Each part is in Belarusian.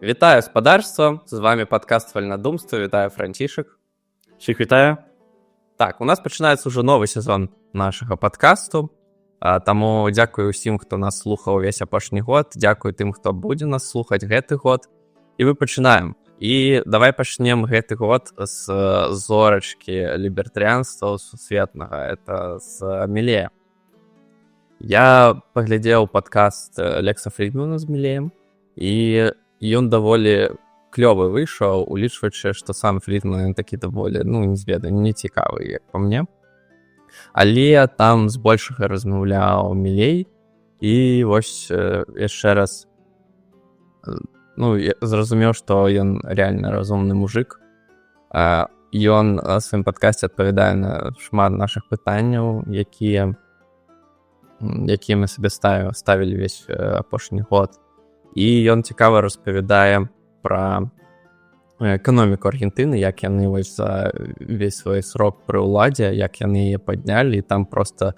Вітаю спадарства, з вами подкаст «Вольнодумство», вітаю Францішек. Всіх вітаю. Так, у нас починається вже новий сезон нашого подкасту, тому дякую усім, хто нас слухав увесь апошні год, дякую тим, хто буде нас слухати гэты год. І ми починаємо. І давай пачнем гэты год з зорачкі лібертарыянства сусветнага, это з Мілея. Я паглядзеў падкаст Лекса Фрідмана з Мілеем, і ён даволі клёвы выйшаў, улічваючы, што сам Фрідман такі даволі, не цікавы, як па мне. Але там збольшага размаўляў Мілей, і вось яшчэ раз зразумеў, што ён реально разумны мужик. Ён на сваім падкасце адпавядае на шмат нашых пытанняў, якія мы сабе ставілі ўвесь апошні год. І ён цікава распавядае пра эканоміку Аргентыны, як яны вось за весь свой срок пры ўладзе, як яны яе паднялі, і там проста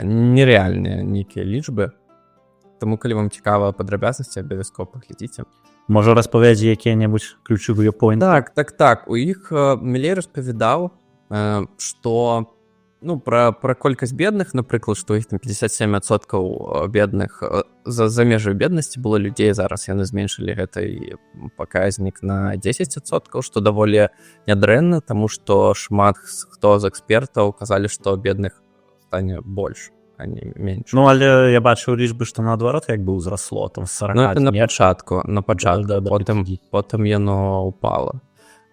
нерэальныя нейкія лічбы. Таму, калі вам цікава падрабязнасці, абавязкова паглядзіце. Можа распавядзі якія-небудзь ключавыя поінты? Так. У іх Мілей распавядаў, што пра колькасць бедных, напрыклад, што іх там 57% бедных за межай беднасці было людзей, зараз яны зменшылі гэты паказнік на 10%, што даволі нядрэнна, таму што шмат хто з экспертаў казалі, што бедных стане больш, а не менш. Але я бачыў лічбы, што наадварот як бы ўзрасло, там з 40. На пачатку, потым яно ўпала.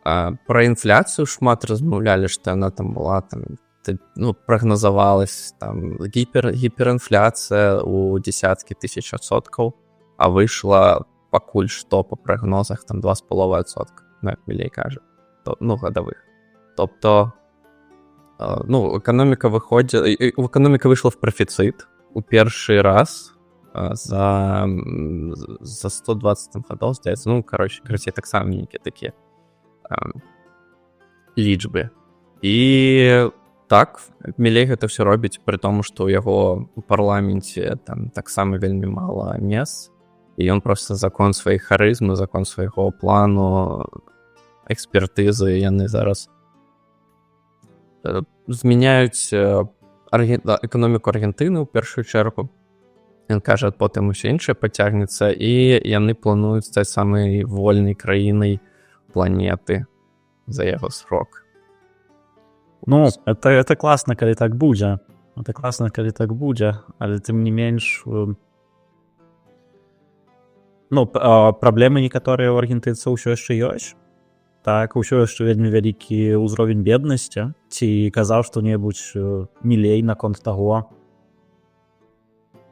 Пра інфляцыю шмат размаўлялі, што яна там была, прагназавалась там гіперінфляцыя у десяткі тысяч адсоткаў, а выйшла пакуль што па прагнозах там 2,5%, як Мілей кажа, гадавых. Тобто, эканоміка выйшла в профіцыт у першы раз за 120 гадоў, здаецца, карацей, таксама нейкія такія лічбы. І так, Мілей гэта ўсё робіць, пры тому, што ў яго ў парламенце там таксама вельмі мала мест, і ён проста закон сваёй харызмы, закон свайго плану, экспертызы, яны зараз змяняюць эканоміку Аргентыны ў першую чергу. Ён кажа, потым усё іншае пацягнецца, і яны плануюць стаць самай вольнай краінай планеты за яго срок. Это класна, калі так будзе. Але тым не менш, праблемы некаторыя ў аргентынцаў ўсё яшчэ ёсць. Так, усё яшчэ вельмі вялікі ўзровень беднасці. Ці казаў што-небудзь Мілей наконт таго,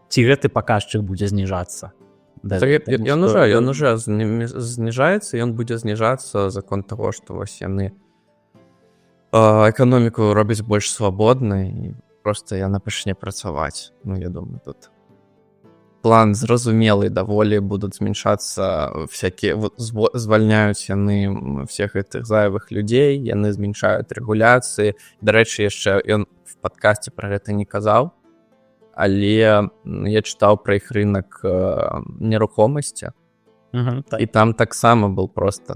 ці гэты паказчык будзе зніжацца? Ён уже зніжаецца, ён будзе зніжацца за конт таго, што вось яны эканоміку робіць больш свабоднай, і проста яна пачне працаваць. Я думаю, тут план зразумелы, даволі будуць зменшацца всякія, звальняюць яны всех гэтых зайвых людзей, яны зменшаюць рэгуляцыі. Дарэчы, яшчэ ён в падкасце пра гэта не казаў, але я чытаў пра іх рынак нерухомасці, і там таксама был проста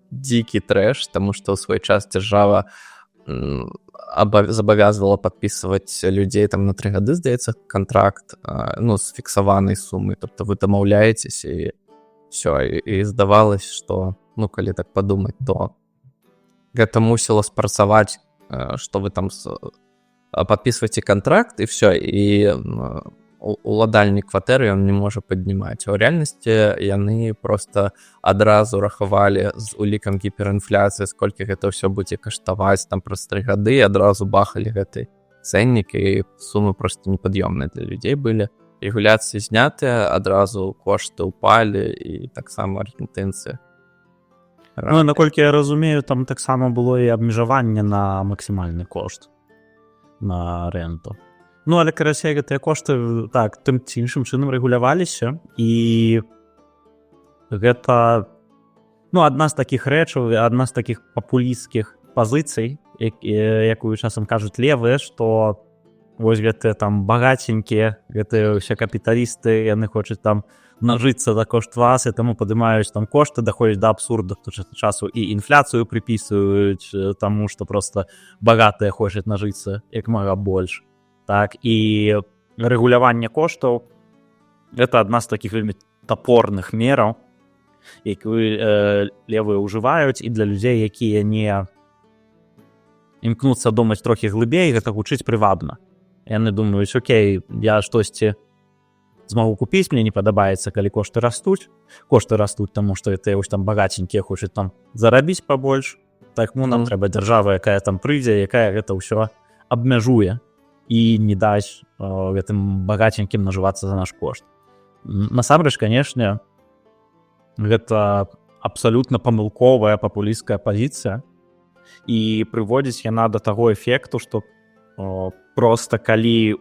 дзікі трэш, таму што ў свой час дзяржава забавязвала падпісваць людзей там на 3 гады, здаецца, кантракт з фіксаванай сумы, тобто вы дамаўляецеся, і все, і здавалось, што калі так падумаць, то гэта мусіла спрацаваць, што вы там падпісваеце кантракт, і все, і уладальнік кватэры ён не можа паднімаць. У рэальнасці яны проста адразу рахавалі з улікам гіперінфляцыі, сколькі гэта ўсё будзе каштаваць там праз 3 гады, і адразу бахалі гэты цэннік, і сумы проста непад'ёмныя для людзей былі. Рэгуляцыі знятыя, адразу кошты ўпалі, і таксама аргентынцы. Наколькі я разумею, там таксама было і абмежаванне на максімальны кошт на рэнту. Але, карацей, гэтыя кошты тым ці іншым чынам рэгуляваліся, і гэта адна з такіх рэчаў, адна з такіх папулісцкіх пазіцый, якую часам кажуць левыя, што вось гэтыя там багаценькія, гэтыя ўсе капіталісты, яны хочуць там нажыцца за кошт вас, і таму падымаюць там кошты, даходзяць да абсурду часу, і інфляцыю прыпісваюць, таму што проста багатыя хочуць нажыцца як мага больш. Так, і рэгуляванне коштаў — гэта адна з такіх вельмі топорных мераў, якія левыя ўжываюць, і для людзей, якія не імкнуцца думаць трохі глыбей, гэта гучыць прывабна. Яны думаюць, окей, я штосьці змагу купіць, мне не падабаецца, калі кошты растуць, таму што гэтыя вось там багаценькія хочуць там зарабіць пабольш, так нам трэба дзяржава, якая там прыйдзе, якая гэта ўсё абмяжуе і не даць гэтым багаценькім нажывацца за наш кошт. Насамрэч, канешне, гэта абсалютна памылковая папулісцкая пазіцыя, і прыводзіць яна да таго эфекту, што проста калі,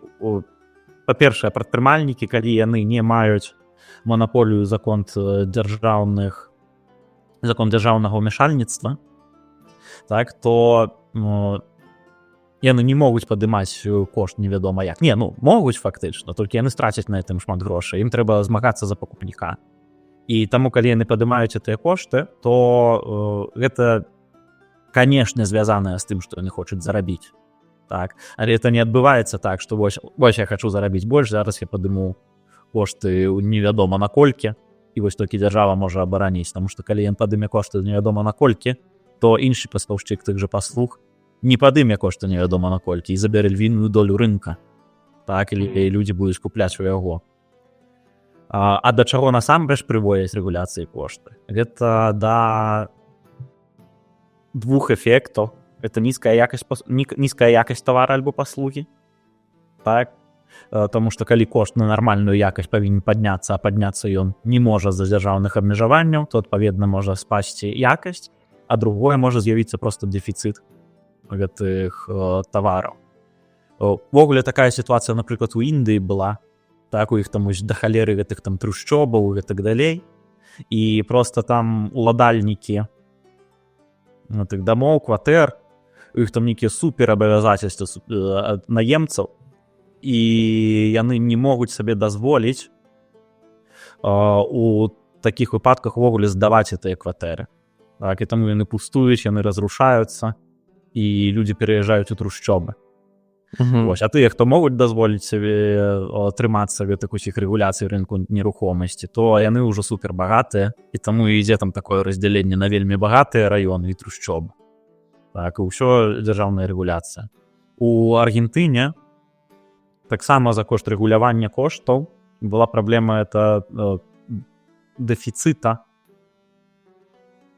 па-першае, прадпрымальнікі, калі яны не маюць манаполію закон дзяржаўнага ўмяшальніцтва, так, то яны не могуць падымаць кошт невядома як. Не, могуць фактычна, толькі яны страцяць на гэтым шмат грошай, ім трэба змагацца за пакупніка. І таму, калі яны падымаюць гэтыя кошты, то гэта, канешне, звязанае з тым, што яны хочуць зарабіць. Так, але это не адбываецца так, што вось я хачу зарабіць больш, зараз я падыму кошты невядома на колькі, і вось толькі дзяржава можа абараніць, таму што калі ён падыме кошты невядома на колькі, то іншы пастаўшчык тых жа паслуг не падыме кошты невядома на колькі і забярэ львіную долю рынка. Так, і людзі будуць купляць у яго. А да чаго насамрэч прыводзяць рэгуляцыі кошты? Гэта да двух эфектаў. Это нізкая якасць тавара альбо паслугі. Так? Таму што калі кошт на нармальную якасць павінен падняцца, а падняцца ён не можа з-за дзяржаўных абмежаванняў, то, адпаведна, можа спасці якасць, а другое можа з'явіцца проста дэфіцыт гэтых тавараў. Увогуле такая сітуацыя, напрыклад, у Індыі была. Так, у іх там да халеры гэтых там трушчобаў і гэтак далей. І проста там уладальнікі тых дамоў, кватэр, у іх там нейкія суперабавязацельствы наемцаў, і яны не могуць сабе дазволіць у такіх выпадках увогуле здаваць гэтыя кватэры. Так, і таму яны пустуюць, яны разрушаюцца, і людзі пераязджаюць у трушчобы. Ось, а тыя, хто могуць дазволіць сабе трымацца гэтых усіх рэгуляцый рынку нерухомасці, то яны ўжо супербагатыя, і таму ідзе там такое раздзяленне на вельмі багатыя раёны і трушчобы. Так, і ўсё дзяржаўная рэгуляцыя. У Аргентыне таксама за кошт рэгулявання коштаў была праблема дэфіцыта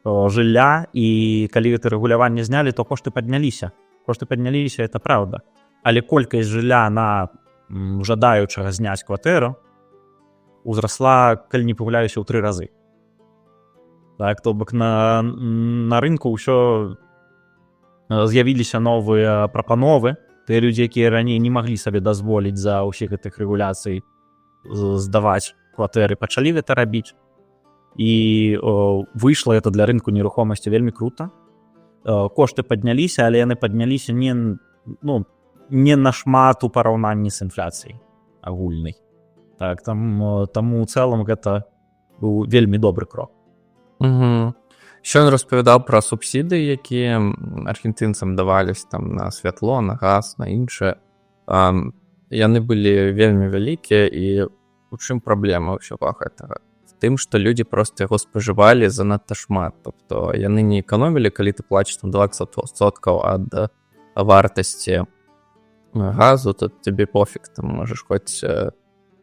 жылля, і калі гэта рэгуляванне знялі, то кошты падняліся. Это праўда. Але колькасць жылля на жадаючага зняць кватэру узрасла, калі не памыляюся, ў 3 разы. Так, то бок на рынку ўсё з'явіліся новыя прапановы. Тыя людзі, якія раней не маглі сабе дазволіць за ўсіх гэтых рэгуляцый здаваць кватэры, пачалі гэта рабіць. І выйшла это для рынку нерухомасці вельмі крута. Кошты падняліся, але яны падняліся не нашмат у параўнанні з інфляцыяй агульнай. Так, таму ў цэлым гэта быў вельмі добры крок. Що він розповідав про субсидії, які аргентинцам давались там на святло, на газ, на інше. Яны былі вельмі вялікія, і у чым праблема ўсяго гэтага? Тым, што людзі проста яго спажывалі занадта шмат. Тобто яны не эканомілі, калі ты плачеш там 20% ад вартасці газу, то тебе пофіг, ты можаш хоць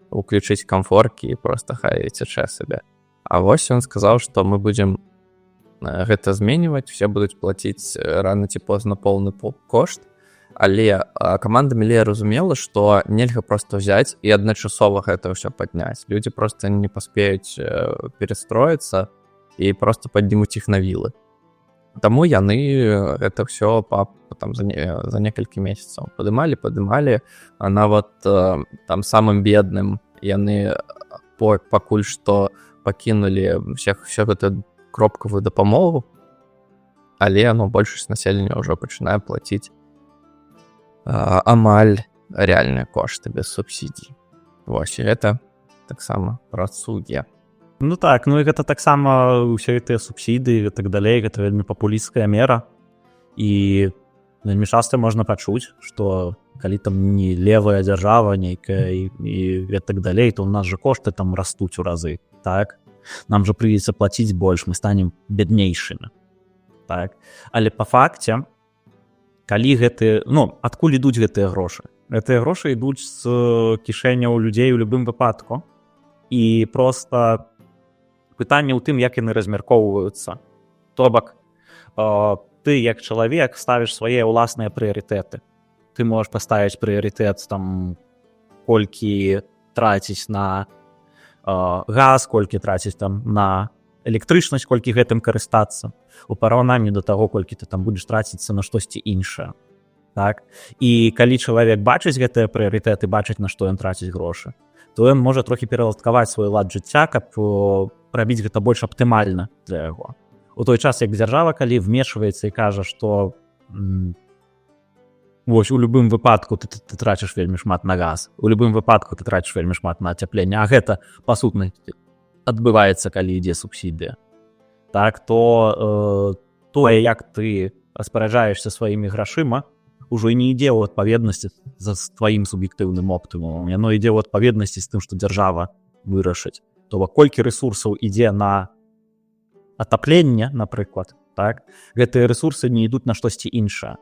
уключыць камфоркі і проста хай цячэ сабе. А вось ён сказаў, што мы будзем гэта зменьваць, все будуць плаціць рана ці позна поўны кошт, але каманда Мілея разумела, што нельга проста ўзяць і адначасова гэта ўсё падняць. Людзі проста не паспеюць перастроіцца і проста паднімуць іх на вілы. Таму яны гэта ўсё за некалькі месяцаў падымалі, а нават там самым бедным яны пакуль што пакінулі ўсё гэта кропкавую дапамогу, але большасць насельніцтва ўжо пачынае плаціць амаль рэальныя кошты без субсідій. Вось, і гэта таксама працуе. Ну так, ну і гэта таксама ўсе гэтыя субсідыі і так далей, гэта вельмі папулісцкая мера. І вельмі часта можна пачуць, што калі там не левая дзяржава нейкая і так далей, то ў нас жа кошты там растуць у разы, так? Нам жа прыйдзецца плаціць больш, мы станем бяднейшымі, так? Але па факце, калі гэтыя, ну, адкуль ідуць гэтыя грошы? Гэтыя грошы ідуць з кішэняў людзей у любым выпадку, і проста пытанне ў тым, як яны размяркоўваюцца. То бок, ты як чалавек ставіш свае ўласныя прыярытэты. Ты можаш паставіць прыярытэт там, колькі траціць на газ, колькі траціць там на электрычнасць, колькі гэтым карыстацца, у параўнанні да таго, колькі ты там будзеш траціцца на штосьці іншае. Так? І калі чалавек бачыць гэтыя прыярытэты, бачыць, на што ён траціць грошы, то ён можа трохі пераладкаваць свой лад жыцця, каб рабіць гэта больш аптымальна для яго. У той час, як дзяржава, калі вмешваецца і кажа, што вось, у любым выпадку ты трачыш вельмі шмат на газ, у любым выпадку ты трачыш вельмі шмат на ацяпленне, а гэта, па сутнасці, адбываецца, калі ідзе субсідыя. Так, то тое, як ты распараджаешся сваімі грашыма, ужо не ідзе ў адпаведнасці за тваім суб'ектыўным оптымумам. Яно ідзе ў адпаведнасці з тым, што дзяржава вырашыць. То бок, колькі рэсурсаў ідзе на атапленне, напрыклад, так, гэтыя рэсурсы не ідуць на штосьці іншае.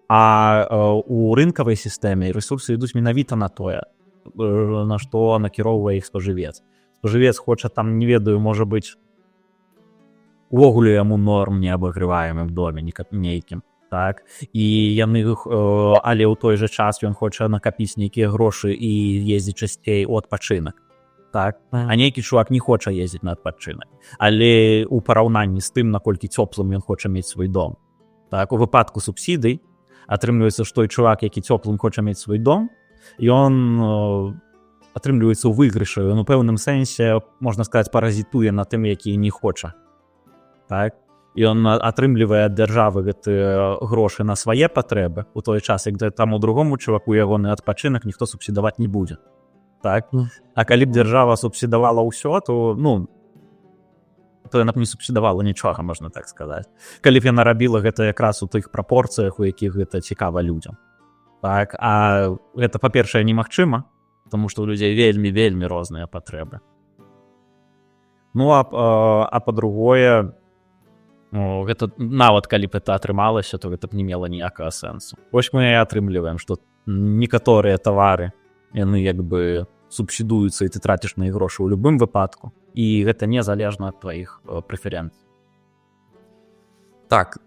А у рынкавай сістэме рэсурсы ідуць менавіта на тое, на што накіроўвае іх спажывец. Спажывец хоча там, не ведаю, можа быць, увогуле яму норм не абагрываемым доме нейкім. Так? І яны, але ў той жа час ён хоча накапіць нейкія грошы і ездзіць часцей у адпачынак. Так? А нейкі чувак не хоча ездзіць на адпачынак. Але ў параўнанні з тым, наколькі цёплым ён хоча мець свой дом. Так? У выпадку субсідый атрымліваецца, што той чувак, які цёплым хоча мець свой дом, ён атрымліваецца ў выйгрышы. Ён у пэўным сэнсе, можна сказаць, паразітуе на тым, які не хоча. Так? Ён атрымлівае ад дзяржавы гэтыя грошы на свае патрэбы, у той час, як там у другому чуваку ягоны адпачынак ніхто субсідаваць не будзе. Так? А калі б дзяржава субсідавала ўсё, то, ну, то яна б не субсідавала нічога, можна так сказаць. Калі б яна рабіла гэта якраз у тых прапорцыях, у якіх гэта цікава людзям. Так? А гэта, па-першае, немагчыма, таму што ў людзей вельмі розныя патрэбы. Ну, а па-другое, гэта нават калі б это атрымалася, то гэта б не мела ніякага сэнсу. Вось мы і атрымліваем, што некаторыя тавары, яны як бы субсідуюцца і ты траціш на іх грошы ў любым выпадку, і гэта незалежна ад тваіх прэферэнцый. Так,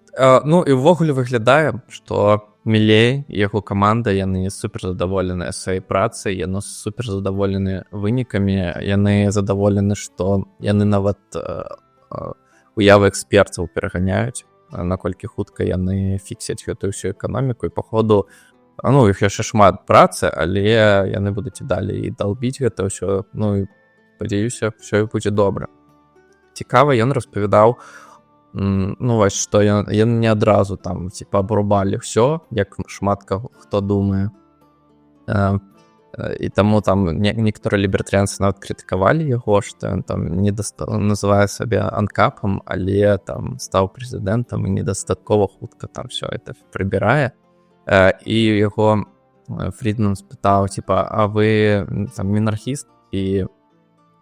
ну і ўвогуле выглядае, што Мілей і яго каманда, яны суперзадаволеныя сваёй працай, яны суперзадаволеныя вынікамі, яны задаволены, што яны нават уявы экспертаў пераганяюць, наколькі хутка яны фіксяць гэтую ўсю эканоміку, і паходу, ну, іх яшчэ шмат працы, але яны будуць і далей далбіць гэта ўсё, ну, і спадзяюся, ўсё будзе добра. Цікава, ён распавядаў, ну, вось, што яны не адразу там, типа, абрубалі ўсё, як шмат хто думае. І таму там некаторыя лібертарыянцы нават крытыкавалі яго, што ён там называе сабе анкапам, але там стаў прэзідэнтам і недастаткова хутка там все это прыбірае. І яго Фрідман спытаў, типа, а вы там мінархіст і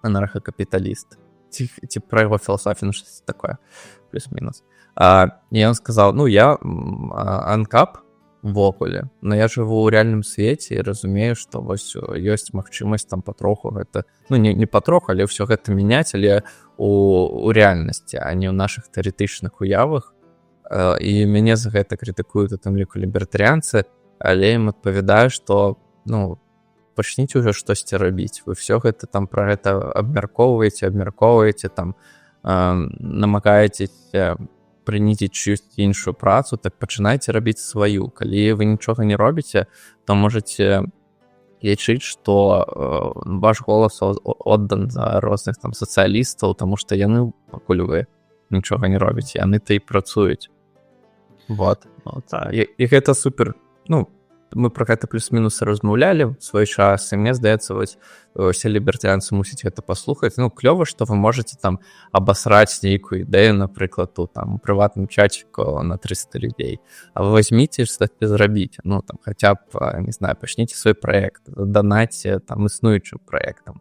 анархакапіталіст? Ці пра яго філасофію, ну, щось такое, плюс-мінус. І ён сказаў, ну, я анкап, вокуле, но я жыву ў рэальным свеце і разумею, што вось ёсць магчымасць там патроху гэта, ну не патроху, але ўсё гэта мяняць, але у рэальнасці, а не ў нашых тэарэтычных уявах. І мяне за гэта крытыкуюць у тым ліку лібертарыянцы, але ім адпавядаю, што, ну, пачніце ўжо штосьці рабіць, вы ўсё гэта там пра гэта абмяркоўваеце, там намагаецеся прыніціць чыюсь іншую працу, так пачынайце рабіць сваю. Калі вы нічога не робіце, то можаце лічыць, што ваш голас аддан за розных там сацыялістаў, таму што яны, пакуль вы нічога не робіце, яны-то і працуюць. Вот. І гэта супер, ну, мы про гэта плюс-мінус размаўлялі ў свой час, і мне здаецца, вось усе лібертарыянцы мусяць гэта паслухаць. Ну, клёва, што вы можаце там абасраць нейкую ідэю, напрыклад, у там прыватным чатчыку на 300 людзей. А вы возьміце і штосьці зрабіце. Ну, там, хаця б, не знаю, пачніце свой праект, данаце там існуючым праектам.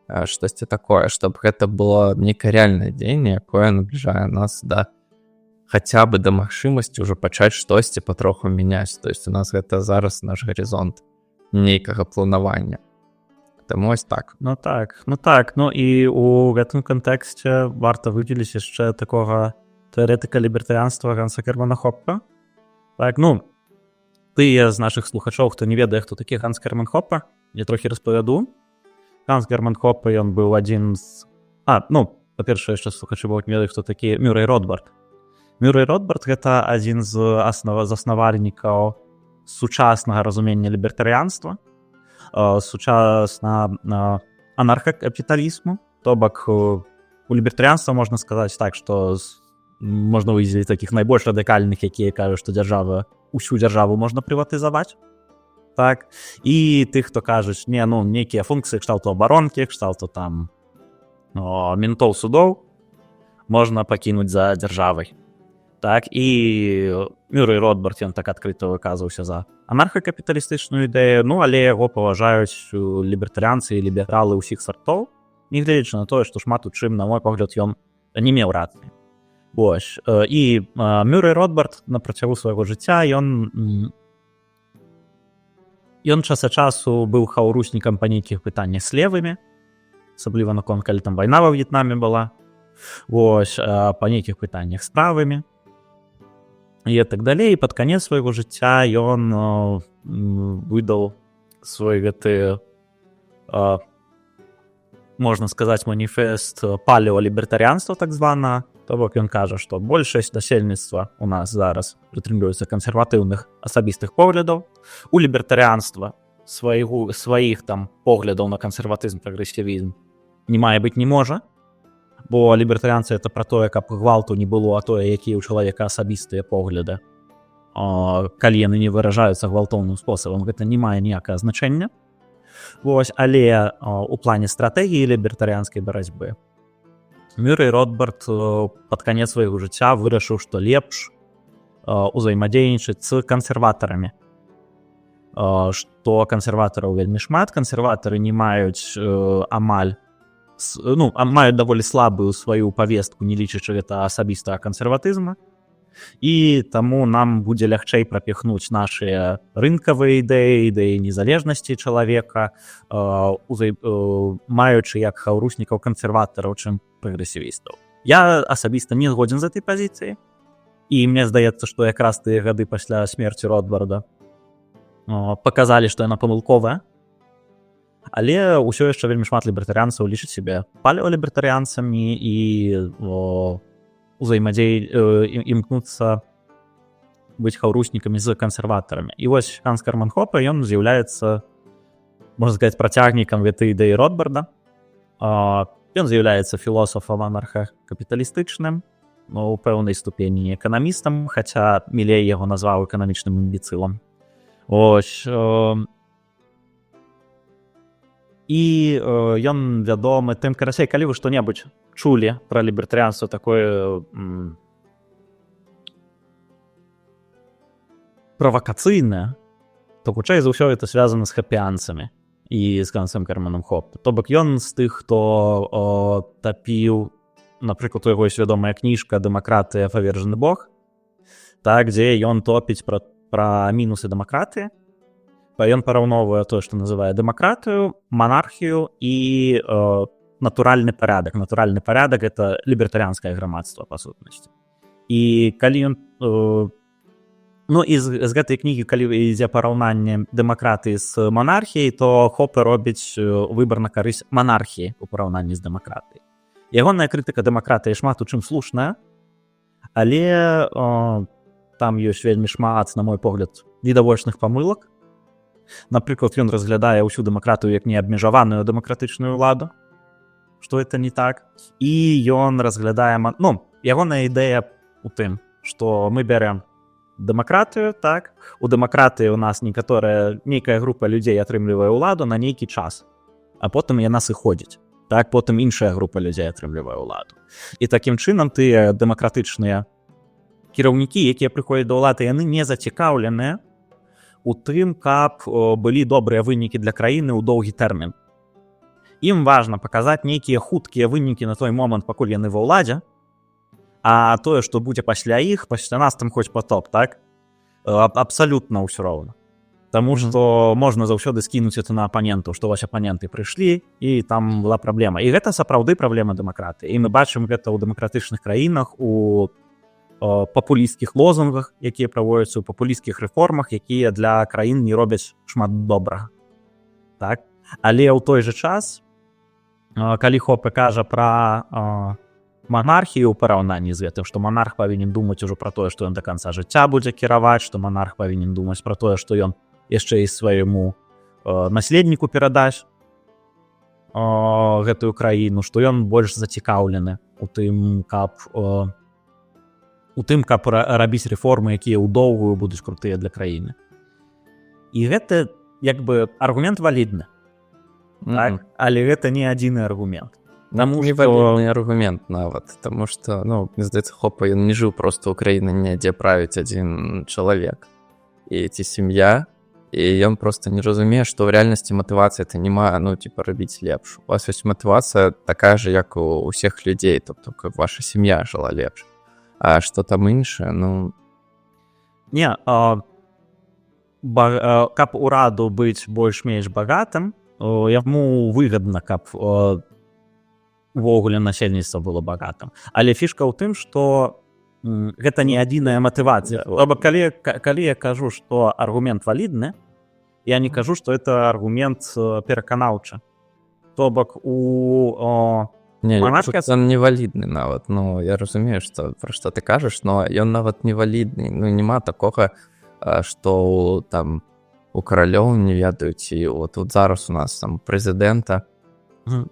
Штосьці такое, чтобы гэта было нейкае рэальнае дзеянне, якое набліжае нас да хаця бы да магчымасці ўжо пачаць штосьці патроху мяняць. То есть у нас гэта зараз наш гарызонт нейкага планавання. Таму ось так. Ну і у гэтым кантэксце варта выдзеліць яшчэ такога тэарэтыка лібертарыянства Ганса Германа Хоппа. Так, ну, тыя з нашых слухачоў, хто не ведае, хто такі Ганс Герман Хоппа, я трохі распавяду. Ганс Герман Хоппа, ён быў адзін з... па-першае, яшчэ слухачы могуць ведаць, хто такі Мюррэй Ротбард. Мюррэй Ротбард — гэта адзін з заснавальнікаў сучаснага разумення лібертарыянства, сучаснага анархакапіталізму. То бок у лібертарыянства можна сказаць так, што можна выдзеліць такіх найбольш радыкальных, якія кажуць, што усю дзяржаву можна прыватызаваць. Так, і тых, хто кажуць, нейкія функцыі кшталту абаронкі, кшталту там ментоў, судоў можна пакінуць за дзяржавай. Так, і Мюррэй Ротбард, ён так адкрыта выказваўся за анархакапіталістычную ідэю, але яго паважаюць лібертарыянцы і лібералы ўсіх сартоў, нягледзячы на тое, што шмат у чым, на мой погляд, ён не меў рацыі. Вось, і Мюррэй Ротбард на працягу свайго жыцця, ён час ад часу быў хаўруснікам па нейкіх пытаннях з левымі, асабліва наконт, калі там вайна ва В'етнаме была, вось, па нейкіх пытаннях з правымі, і так далей. І пад канец свайго жыцця ён выдаў свой гэты, можна сказаць, маніфест палеолібертарыянства, так звана. То бок ён кажа, што большасць насельніцтва у нас зараз прытрымліваецца кансерватыўных асабістых поглядаў. У лібертарыянства сваіх там поглядаў на кансерватызм, прагрэсівізм не мае быць не можа, бо лібертарыянцы — это пра тое, каб гвалту не было, а тое, якія ў чалавека асабістыя погляды. Калі яны не выражаюцца гвалтоўным спосабам, гэта не мае ніякага значэння. Вось, але у плане стратэгіі лібертарыянскай барацьбы Мюррэй Ротбард пад канец свайго жыцця вырашыў, што лепш узаемадзейнічаць з кансерватарамі. Што кансерватараў вельмі шмат, кансерватары не маюць маюць даволі слабую сваю павестку, не лічачы гэта асабістага кансерватызма, і таму нам будзе лягчэй прапіхнуць нашыя рынкавыя ідэі незалежнасці чалавека, маючы як хаўруснікаў кансерватараў, чым прагрэсівістаў. Я асабіста не згодзін з этой пазіцыі, і мне здаецца, што якраз тыя гады пасля смерці Ротбарда паказалі, што яна памылковая. Але ўсё яшчэ вельмі шмат лібертарыянцаў лічаць сябе палеолібертарыянцамі і імкнуцца быць хаўруснікамі з кансерватарамі. І вось Ганс Герман Хоппа, ён з'яўляецца, можна сказаць, працягнікам гэтай ідэі Ротбарда. Ён з'яўляецца філосафам анархакапіталістычным, у пэўнай ступені эканамістам, хаця Мілей яго назваў эканамічным імбецылам. Ось, і ён вядомы тым, карацей, калі вы што-небудзь чулі пра лібертарыянства такое правакацыйнае, то хутчэй за ўсё это звязана з хапіянцамі і з Гансом Германом Хоппа. То бок ён з тых, хто тапіў, напрыклад, у яго ёсць вядомая кніжка «Дэмакратыя. Павержаны Бог», так, дзе ён топіць пра мінусы дэмакратыі. Ён параўноўвае тое, што называе дэмакратыю, монархію і натуральны парадак. Натуральны парадак — гэта лібертарыянскае грамадства, па сутнасці. І калі ён... і з гэтай кнігі, калі ідзе параўнанне дэмакратыі з монархіяй, то Хоппа робіць выбар на карысць монархіі у параўнанні з дэмакратыяй. Ягоная крытыка дэмакратыі шмат у чым слушная, але там ёсць вельмі шмат, на мой погляд, відавочных памылак. Напрыклад, ён разглядае ўсю дэмакратыю як неабмежаваную дэмакратычную ўладу, што это не так. І ён разглядае... ягоная ідэя у тым, што мы бярем дэмакратыю, так, у дэмакратыі у нас нейкая група людзей атрымлівае ўладу на нейкі час, а потым яна сыходзіць. Так, потым іншая група людзей атрымлівае ўладу. І такім чынам тыя дэмакратычныя кіраўнікі, якія прыходзяць да ўлады, яны не зацікаўленыя у тым, каб былі добрыя вынікі для краіны ў доўгі тэрмін. Ім важна паказаць нейкія хуткія вынікі на той момант, пакуль яны ва ўладзе, а тое, што будзе пасля іх, пасля нас там хоць потоп, так? Абсалютна ўсё роўна. Таму што можна заўсёды скінуць это на апанентаў, што вось апаненты прыйшлі, і там была праблема. І гэта сапраўды праблема дэмакратыі. І мы бачым гэта ў дэмакратычных краінах, у папулісцкіх лозунгах, якія праводзяцца, у папулісцкіх рэформах, якія для краін не робяць шмат добрага. Так? Але ў той жа час, калі Хопе кажа пра манархію ў параўнанні з гэтым, што манарх павінен думаць ужо пра тое, што ён да канца жыцця будзе кіраваць, што манарх павінен думаць пра тое, што ён яшчэ і свайму наследніку перадаць гэтую краіну, што ён больш зацікаўлены у тым, каб рабіць рэформы, якія ў доўгую будуць крутыя для краіны. І гэта, як бы, аргумент валідны. Так? Але гэта не адзіны аргумент. Не валідны аргумент нават, таму што, мне здаецца, Хопе, ён не жыў проста ў краіне, недзе правіць адзін чалавек. І ці сям'я, і ён проста не разумее, што ў рэальнасці матывацыя это не мае, рабіць лепш. У вас ёсць матывацыя такая ж, як у ўсіх людзей, тобто, каб ваша сям'я жыла лепш. А што там іншае, Не, каб ураду быць больш-менш багатым, яму выгадна, каб увогуле насельніцтва было багатым. Але фішка ў тым, што гэта не адзіная матывацыя. Калі я кажу, што аргумент валідны, я не кажу, што это аргумент пераканаўчы. То бок ён невалідны нават. Я разумею, пра што ты кажаш, но ён нават невалідны. Няма такога, што там у каралёў не ведаюць, і тут зараз у нас там прэзідэнта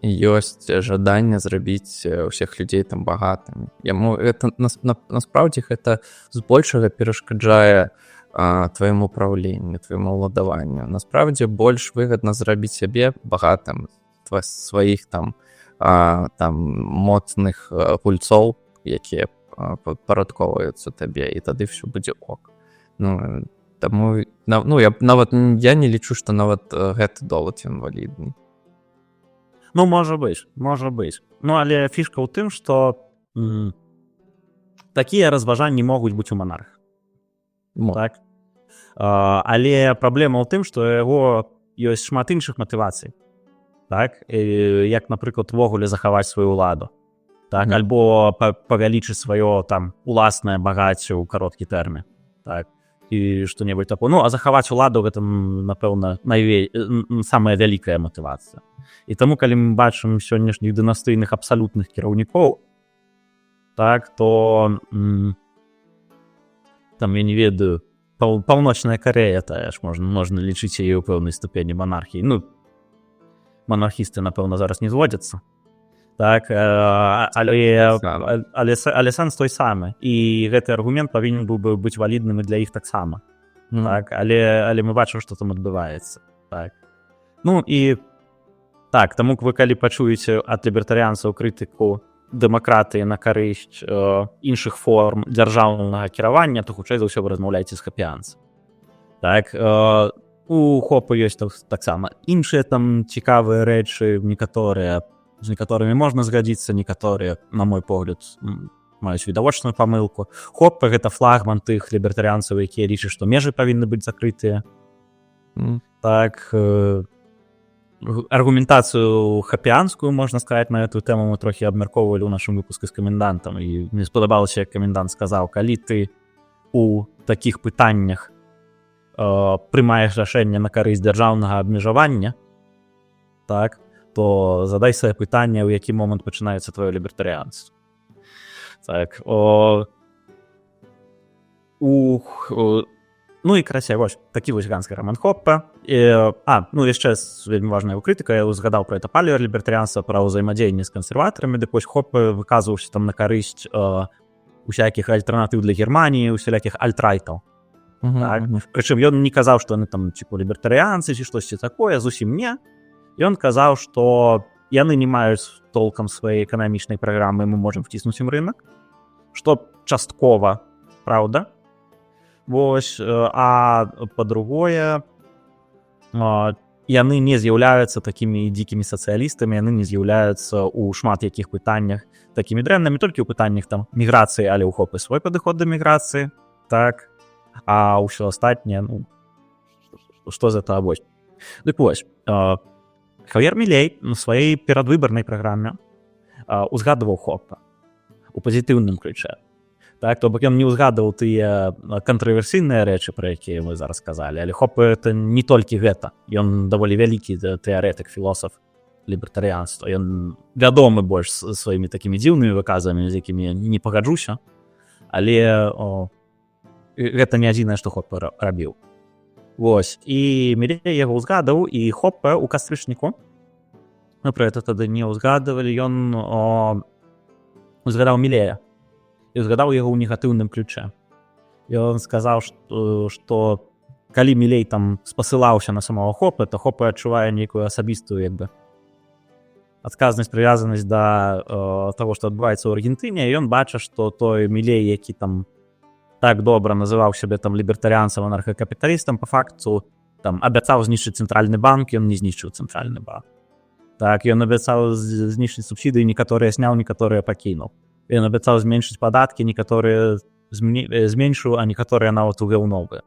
ёсць жаданне зрабіць усіх людзей там багатымі. Яму это насправдзе гэта збольшага перашкаджае твайму праўленню, твайму ўладаванню. Насправдзе больш выгадна зрабіць сябе багатым, сваіх там моцных гульцоў, якія падпарадковваюцца табе, і тады ўсё будзе ок. Таму я не лічу, што нават гэты довад ён валідны. Можа быць. Але фішка ў тым, што такія разважанні могуць быць у манарха. Так? Але праблема ў тым, што яго ёсць шмат іншых матывацый. Так? Як, напрыклад, увогуле захаваць сваю ўладу. Так? Альбо павялічыць сваё там уласнае багацце ў кароткі тэрмін. Так? І што-небудзь такое. А захаваць уладу гэта, напэўна, самая вялікая матывацыя. І таму, калі мы бачым сённяшніх дынастыйных абсалютных кіраўнікоў, так, то там, я не ведаю, Паўночная Карэя, тая ж можна лічыць яе ў пэўнай ступені манархіі. Монархісты, напэўна, зараз не зводзяцца. Так, але сэнс той самы. І гэты аргумент павінен быў бы быць валідным і для іх таксама. Так, але мы бачым, што там адбываецца. Так. Таму вы калі пачуеце ад лібертарыянцаў крытыку дэмакратыі на карысць іншых форм дзяржаўнага кіравання, то хутчэй за ўсё вы размаўляеце з хапіянцам. Так, у Хопе ёсць таксама іншыя там цікавыя рэчы, з некаторымі можна згадзіцца, некаторыя, на мой погляд, маюць відавочную памылку. Хопе гэта флагман тых лібертарыянцаў, якія лічаць, што межы павінны быць закрытыя. Так, аргументацыю хапіянскую, можна сказаць, на эту тэму мы трохі абмяркоўвалі ў нашым выпуску з камендантам, і мне спадабалася, як камендант сказаў, калі ты у такіх пытаннях прымаеш рашэнне на карысць дзяржаўнага абмежавання, так, то задай свае пытанне, у які момант пачынаецца твоё лібертарыянства. Так, і карацей, вось, такі вось ганскі роман Хопе. Яшчэ вельмі важная крытыка, я згадаў пра это палеолібертарыянства, пра ўзаемадзеянне з кансерватарамі, дык вось Хопе выказваўся там на карысць усякіх альтэрнатыў для Германіі, усялякіх альтрайтаў. Так? Прычым ён не казаў, што яны там типу лібертарыянцы ці штосьці такое, зусім не. Ён казаў, што яны не маюць толкам сваёй эканамічнай праграмы, мы можам вціснуць ім рынок, што часткова праўда. Вось, а па-другое, яны не з'яўляюцца такімі дзікімі сацыялістамі, яны не з'яўляюцца ў шмат якіх пытаннях такімі дрэннымі, толькі ў пытаннях там міграцыі, але ў хопы свой падыход да міграцыі, так, а ўсё астатняе, ну, што за это вось. Дык вось, Хавьер Мілей на сваёй перадвыбарнай праграме узгадваў хопа у пазітыўным ключе. Так, то бок ён не ўзгадваў тыя кантраверсійныя рэчы, пра якія мы зараз казалі, але хопа это не толькі гэта. Ён даволі вялікі тэарэтык, філосаф лібертарыянства. Ён вядомы больш сваімі такімі дзіўнымі выказамі, з якімі я не пагаджуся, але гэта не адзінае, што хопа рабіў. Вось, і Мілей яго ўзгадаў, і хопа ў кастрычніку, мы пра гэта тады не ўзгадвалі, ён узгадаў Мілея. І згадаў яго ў негатыўным ключе. І ён сказаў, што калі Мілей там спасылаўся на самого хопа, то хопа адчувае нейкую асабістую адказнасць, прывязанасць да таго, што адбываецца ў Аргентыне, і ён бачыць, што той Мілей, які там так добра называў сябе там лібертарыянцам, анархакапіталістам, па факту там абяцаў знішчыць цэнтральны банк, ён не знішчыў цэнтральны банк. Так, ён абяцаў знішчыць субсідыі, некаторыя сняў, некаторыя пакінуў. Ён абяцаў зменшыць падаткі, некаторыя зменшыў, а некаторыя нават увёў новыя.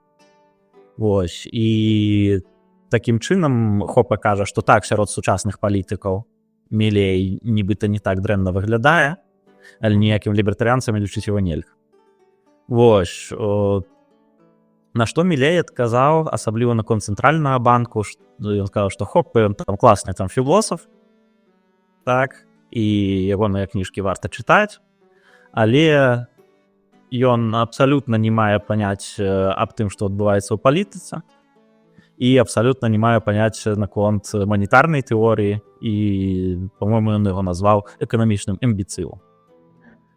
Вось, і такім чынам хопа кажа, што так, сярод сучасных палітыкаў Мілей нібыта не так дрэнна выглядае, але ніякім лібертарыянцам лічыць яго нельга. Вось, на што Мілей адказаў, асабліва наконт цэнтральнага банку, ён сказаў, што хопа, ён там класны там філосаф, так, і ягоныя кніжкі варта чытаць, але ён абсалютна не мае паняць аб тым, што адбываецца ў палітыцы, і абсалютна не мае паняць наконт манетарнай тэорыі, і, па-мойму, ён яго назваў эканамічным імбецылам.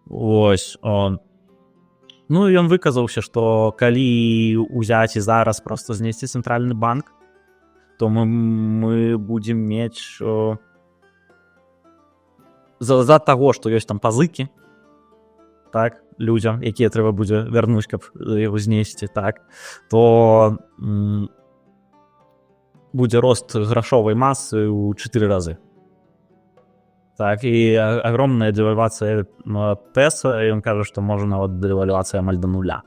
Вось, ну, ён выказаўся, што калі ўзяць і зараз проста знесці цэнтральны банк, то мы будзем мець за таго, што ёсць там пазыкі, так, людзям, якія трэба будзе вярнуць, каб яго знесці, так, то будзе рост грашовай масы ў 4 разы. Так, і агромная девальвацыя песа, і ён кажа, што можа нават девальвацыя амаль да нуля.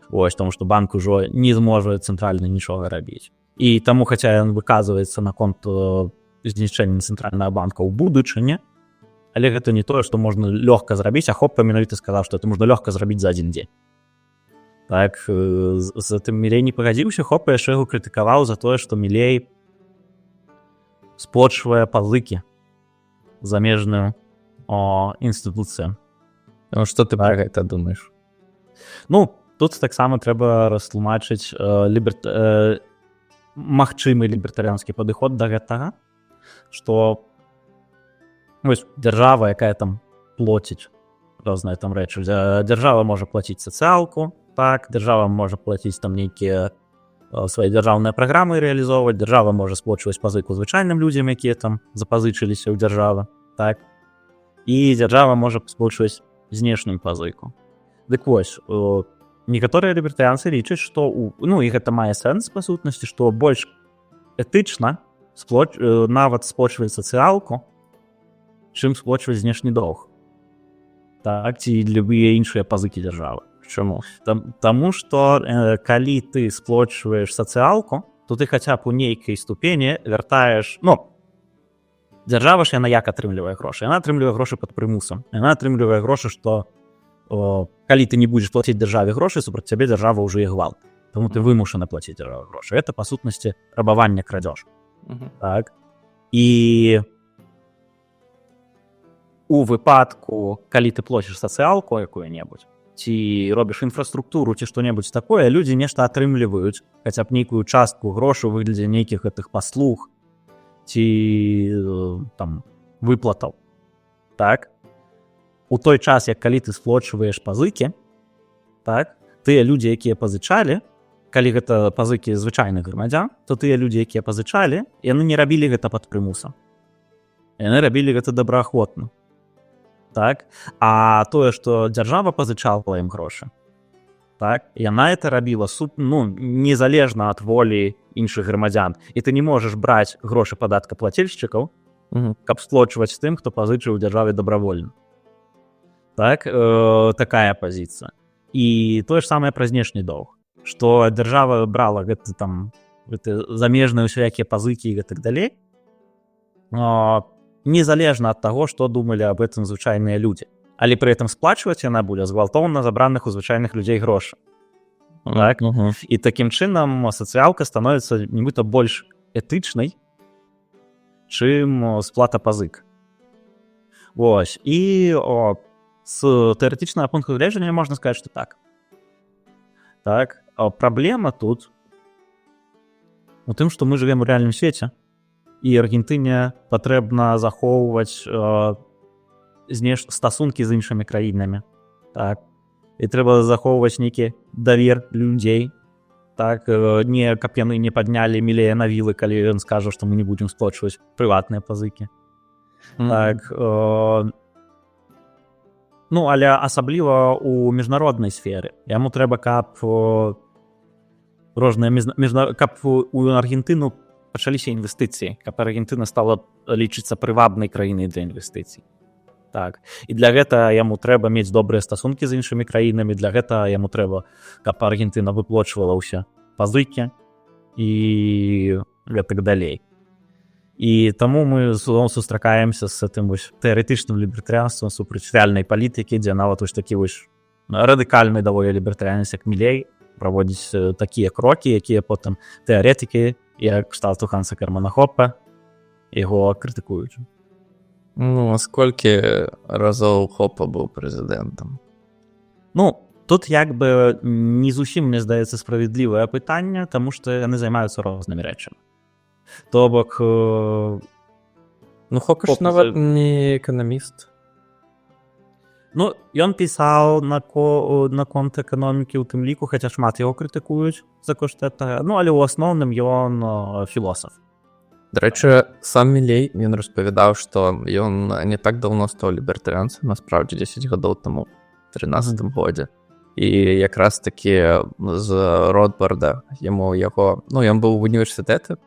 Ось, тому што банк ужо не зможа цэнтральна нічога рабіць. І таму, хаця ён выказваецца наконт знішчэння цэнтральнага банка ў будучыні, але гэта не тое, што можна лёгка зрабіць, а хопа менавіта сказаў, што это можна лёгка зрабіць за адзін дзень. Так, з тым Мілей не пагадзіўся, хопа яшчэ яго крытыкаваў за тое, што Мілей сплочвае пазыкі замежную інстытуцыю. Што ты пра гэта думаеш? Ну, тут таксама трэба растлумачыць магчымы лібертарыянскі падыход да гэтага, што вось дзяржава, якая там плоціць розныя там рэчы. Дзяржава можа плаціць сацыялку, так, дзяржава можа плаціць там нейкія свае дзяржаўныя праграмы рэалізоўваць, дзяржава можа сплочваць пазыку звычайным людзям, якія там запазычыліся ў дзяржавы, так, і дзяржава можа сплочваць знешнюю пазыку. Дык вось, некаторыя лібертарыянцы лічаць, што, ну, і гэта мае сэнс, па сутнасці, што больш этычна нават сплочваць сацыялку, чым сплочваць знешні доўг. Так, ці любыя іншыя пазыкі дзяржавы. Чаму? Таму што калі ты сплочваеш сацыялку, то ты хаця б у нейкай ступені вяртаеш, ну, дзяржава ж яна як атрымлівае грошы? Яна атрымлівае грошы пад прымусам. Яна атрымлівае грошы, што калі ты не будзеш плаціць дзяржаве грошы, супраць цябе дзяржава ўжо і гвалт. Таму ты вымушаны плаціць дзяржаве грошы. Гэта, па сутнасці, рабаванне, крадзеж. Так? І у выпадку, калі ты плоціш сацыялку якую-небудзь, ці робіш інфраструктуру, ці што-небудзь такое, людзі нешта атрымліваюць, хаця б нейкую частку грошу ў выглядзе нейкіх гэтых паслуг, ці там выплатаў. Так? У той час, як калі ты сплочваеш пазыкі, так, тыя людзі, якія пазычалі, калі гэта пазыкі звычайных грамадзян, то тыя людзі, якія пазычалі, яны не рабілі гэта пад прымусам. Яны рабілі гэта добраахвотна. Так? А тое, што дзяржава пазычала ім грошы, так? Яна это рабіла незалежна ад волі іншых грамадзян. І ты не можаш браць грошы падаткаплацельшчыкаў, каб сплочваць тым, хто пазычыў дзяржаве добравольна. Так? Такая пазіцыя. І тое ж самае пра знешні доўг, што дзяржава брала гэта замежныя ўсякія пазыкі і гэтак далей, незалежна ад таго, што думалі аб гэтым звычайныя людзі. Але пры этом сплачваць яна будзе з гвалтоўна забраных у звычайных людзей грошы. Так? І такім чынам сацыялка становіцца нібыта больш этычнай, чым сплата пазык. Вось. І з тэарэтычнага пункту гледжання можна сказаць, што так. Так? Праблема тут у тым, што мы жывем у рэальным свеце, і Аргентыне патрэбна захоўваць стасункі з іншымі краінамі. Так? І трэба захоўваць нейкі давер людзей. Так? Не, каб яны не паднялі мілея на вілы, калі ён скажа, што мы не будзем сплочваць прыватныя пазыкі. Так? Але асабліва ў міжнароднай сферы. Яму трэба, каб каб у Аргентыну пачаліся інвестыцыі, каб Аргентына стала лічыцца прывабнай краінай для інвестыцый. Так. І для гэта яму трэба мець добрыя стасункі з іншымі краінамі, для гэта яму трэба, каб Аргентына выплочвала ўсе пазыкі і гэтак далей. І таму мы сустракаемся з гэтым тэарэтычным лібертарыянствам супраць рэальнай палітыкі, дзе нават такі радыкальны даволі лібертарыянец, як Мілей, праводзіць такія крокі, якія потым тэарэтыкі, як кшталту Ханса Германа Хоппа, яго крытыкуюць. А сколькі разоў Хоппа быў прэзідэнтам? Тут як бы не зусім, мне здаецца, справядлівае пытанне, таму што яны займаюцца рознымі рэчамі. То бок... Хоппа ж нават не эканаміст. Ён пісаў наконт эканомікі ў тым ліку, хаця шмат яго крытыкуюць за кошт гэтага, але ў асноўным ён філосаф. Дарэчы, сам Мілей, ён распавядаў, што ён не так даўно стаў лібертарыянцам, насправді 10 гадоў таму, у 13-м годзе. І якраз такі з Ротбарда ён быў у універсітэце,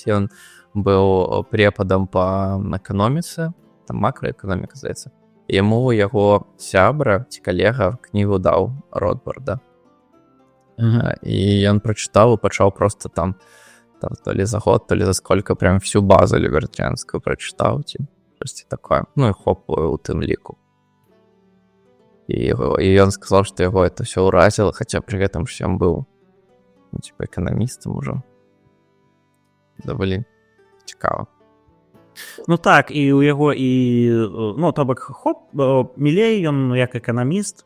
ён быў препадам па эканоміцы, там макраэканоміка, здаецца. Яму яго сябра ці калега кнігу даў Ротбарда. І ён прачытаў і пачаў проста там то ли за год, то ли за сколько прям всю базу лібертарыянскую прачытаў, ці штосьці такое. І Хоппу ў тым ліку. І ён сказаў, што яго это все ўразіла, хаця пры гэтым ж ён быў эканамістам ужо. Даволі цікава. Так, і у яго то бок Мілей, ён як эканаміст.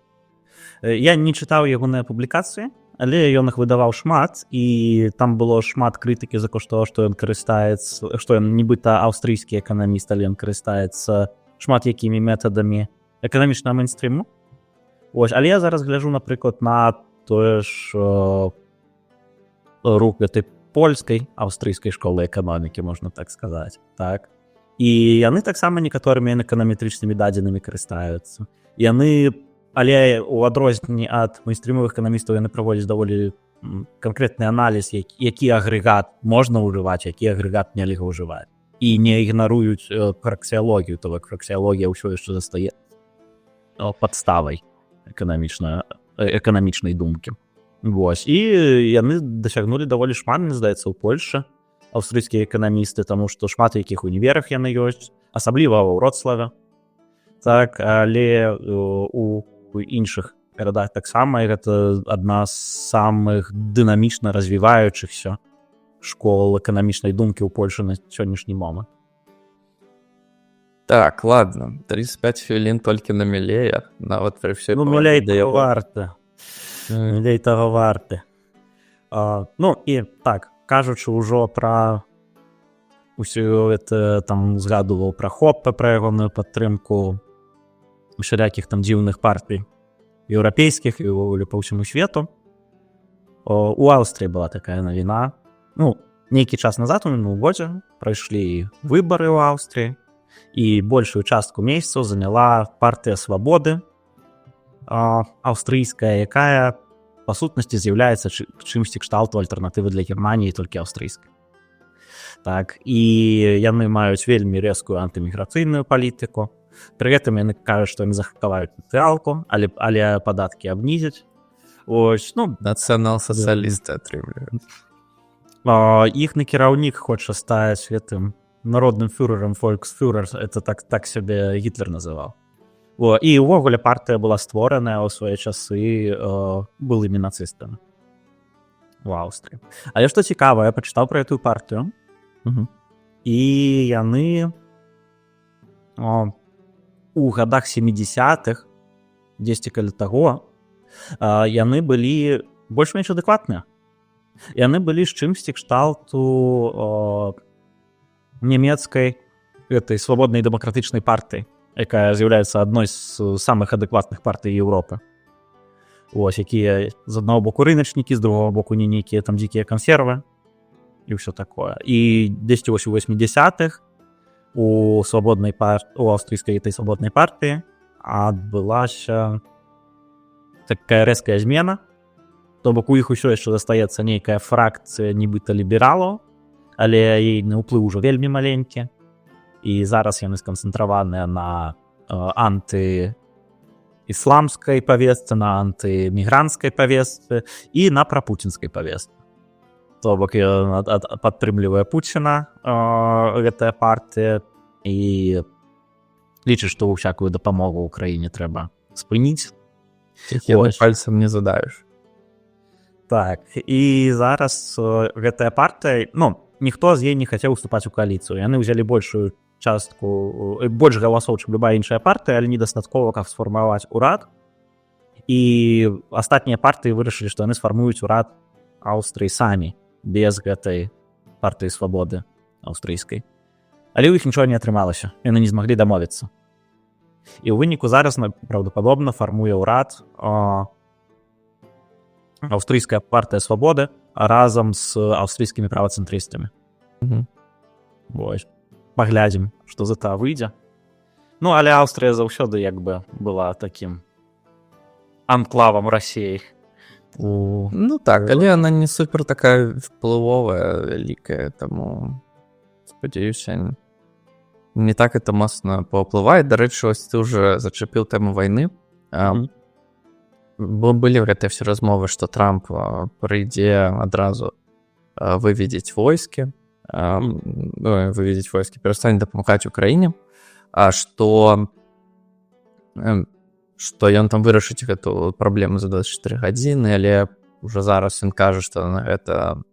Я не чытаў ягоныя публікацыі, але ён іх выдаваў шмат, і там было шмат крытыкі за кошт того, што ён карыстаецца, што ён нібыта аўстрыйскі эканаміст, але ён карыстаецца шмат якімі метадамі эканамічнага мейнстрыму. Але я зараз гляджу, напрыклад, на тое ж рух гэтай польскай аўстрыйскай школы эканомікі, можна так сказаць. Так? І яны таксама некаторымі эканаметрычнымі дадзенымі карыстаюцца. Але ў адрозненні ад мейнстрымовых эканамістаў яны праводзяць даволі канкрэтны аналіз, які агрэгат можна ўжываць, які агрэгат нельга ўжываць. І не ігнаруюць праксіялогію, то бок праксіялогія ўсё яшчэ застае падставай эканамічнай думкі. І яны дасягнулі даволі шмат, мне здаецца, у Польшчы, аўстрыйскія эканамісты, таму што шмат якіх універах яны ёсць, асабліва ў Вроцлаве. Так, але у іншых гарадах таксама, і гэта адна з самых дынамічна развіваючыхся школ эканамічнай думкі ў Польшы на сённяшні момант. Так, ладно, 35 хвілін толькі на Мілея, нават пры ўсёй... Мілей таго варты. Мілей таго варты. І так, кажучы ўжо пра усё гэта, там згадуваў пра Хоппа, пра ягоную падтрымку усялякіх там дзіўных партый еўрапейскіх і ўвогуле па ўсяму свету. У Аўстрыі была такая навіна. Ну, нейкі час назад, у мінулым годзе, прайшлі выбары ў Аўстрыі, і большую частку месяцаў заняла партыя Свабоды, аўстрыйская, якая па сутнасці з'яўляецца чымсьці кшталту альтэрнатывы для Германіі, толькі аўстрыйскай. Так, і яны маюць вельмі рэзкую антыміграцыйную палітыку. Пры гэтым яны кажуць, што яны захаваюць сацыялку, але падаткі абнізяць. Ось, ну, нацыянал-сацыялісты атрымліваюць. Іхны кіраўнік хоча стаць гэтым народным фюрерам, фольксфюрер, это так сябе Гітлер называў. І ўвогуле партыя была створаная ў свае часы былымі нацыстамі у Аўстрыі. Але што цікава, я пачытаў пра гэтую партыю, і яны у гадах 70-х, дзесьці каля таго, яны былі больш-менш адэкватныя. Яны былі з чымсьці кшталту нямецкай гэтай свабоднай дэмакратычнай партыі, якая з'яўляецца адной з самых адэкватных партый Еўропы. Ось, якія з аднаго боку рыначнікі, з другого боку не нейкія там дзікія кансервы і ўсё такое. І дзесьці вось у 80-х у аўстрыйскай гэтай свабоднай партыі адбылася такая рэзкая змена. То бок у іх усё яшчэ застаецца нейкая фракцыя нібыта лібералаў, але ейны ўплыў ужо вельмі маленькі. І зараз яны сканцэнтраваныя на антыісламскай павестцы, на антымігранцкай павестцы і на прапуцінскай павестцы. То бок падтрымлівае Пуціна гэтая партыя і лічыць, што ўсякую дапамогу ўкраіне трэба спыніць. Пальцам не задаеш. Так, і зараз гэтая партыя, ну, ніхто з ёй не хацеў уступаць у кааліцыю. Яны ўзялі большую частку, больш галасоў, чым любая іншая партыя, але недастаткова, каб сфармаваць урад. І астатнія партыі вырашылі, што яны сфармуюць урад Аўстрыі самі, без гэтай партыі свабоды аўстрыйскай. Але ў іх нічого не атрымалася, яны не змаглі дамовіцца. І ў выніку зараз, правдападобна, фармуе ўрад аўстрыйская партыя свабоды разам з аўстрыйскімі правацэнтрыстамі. Вось. Паглядзім, што за таа выйдзе. Ну, але Аўстрыя заўсёды як бы была такім анклавам Расіі. Ну так, але она не супер такая вплывовая, вялікая, таму спадзяюся, не так это моцна паўплывае. Дарэчы, ось ты уже зачапіў тэму вайны. Бо былі гэтыя все размовы, што Трамп прыйдзе адразу выведзець войскі, перастане дапамагаць Украіне, што ён там вырашыць гэту праблему за 24 гадзіны, але ўжо зараз ён кажа, што на гэта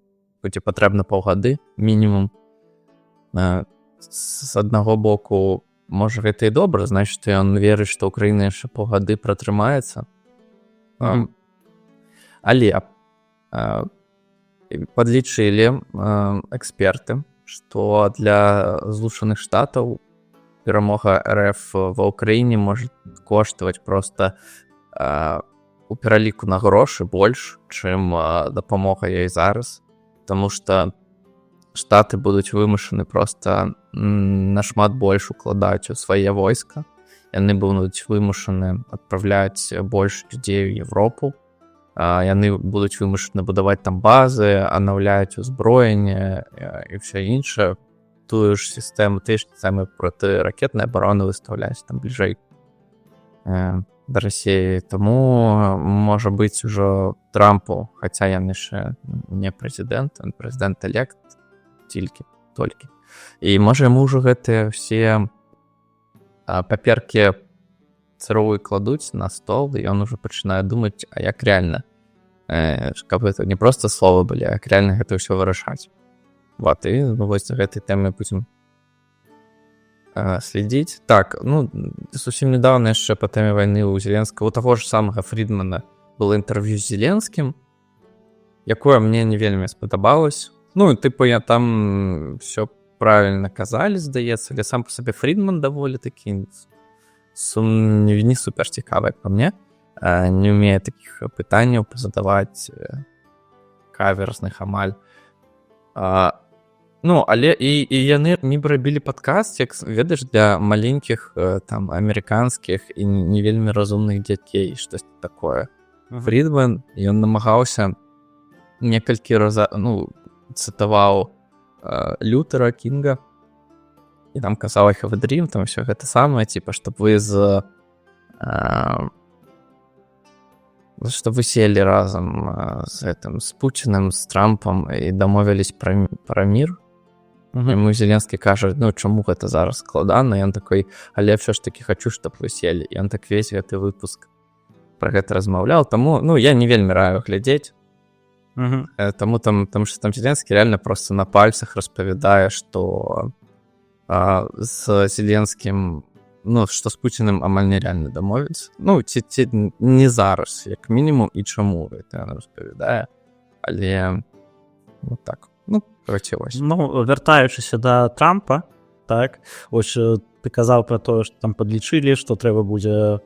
патрэбна паўгады мінімум. З аднаго боку, можа, гэта і добра, значыць, ён верыць, што Украіна яшчэ паўгады пратрымаецца. Але падлічылі эксперты, што для Злучаных Штатаў перамога РФ ва Ўкраіне можа коштаваць проста у пераліку на грошы больш, чым дапамога ёй зараз, таму што Штаты будуць вымушаны проста нашмат больш укладаць у свае войска. Яны будуць вымушаны адпраўляць больш людзей у Европу. Яны будуць вымушаны будаваць там базы, анаўляць узброенне і ўсё іншае. Тую ж сістэму, тыя ж самыя протыракетныя абароны выстаўляць там бліжэй да Расіі. Таму, можа быць, ужо Трампу, хаця ён яшчэ не прэзідэнт, ён прэзідэнт-элект, толькі. І можа яму ўжо гэтыя ўсе паперкі царовыя кладуць на стол, і ён ужо пачынае думаць, а як рэальна, каб гэта не проста словы былі, а як рэальна гэта ўсё вырашаць. Вот, і вось за гэтай тэмай будзем следзіць. Так, ну, зусім недавно яшчэ па тэме вайны у Зеленскага, у таго ж самага Фрідмана было інтэрв'ю з Зеленскім, якое мне не вельмі спадабалось. Ну, тыпу, я там все правильно казалі, здаецца, але сам па сабе Фрідман даволі такі не супер цікавы, як па мне. не ўмее такіх пытанняў задаваць каверзных амаль. Ну, але і яны нібы рабілі падкаст, як ведаеш, для маленькіх там амерыканскіх і не вельмі разумных дзяцей, штось такое. Фрідман, ён намагаўся некалькі разоў, ну, цытаваў Лютера, Кінга, і там казаў «I have a dream», там все гэта самае, типа, чтоб вы чтобы вы сели разом с Путиным, с Трампом і дамовились про мир. Яму Зеленскі кажа, ну, чаму гэта зараз складана? І ён такой, але все ж таки хочу, чтоб вы сели. І ён так весь гэты выпуск про гэта размаўляў. Таму, ну, я не вельмі раю глядзець. Таму что там Зеленскі реально просто на пальцах распавядае, што з Зеленскім, ну, што з Путіным амаль нереально дамовіцца. Ну, ці не зараз, як мінімум, і чаму гэта ён распавядае. Але вот так. Ну, короче, ось. Ну, вяртаючыся да Трампа, так, ось ты казаў пра тое, што там падлічылі, што трэба будзе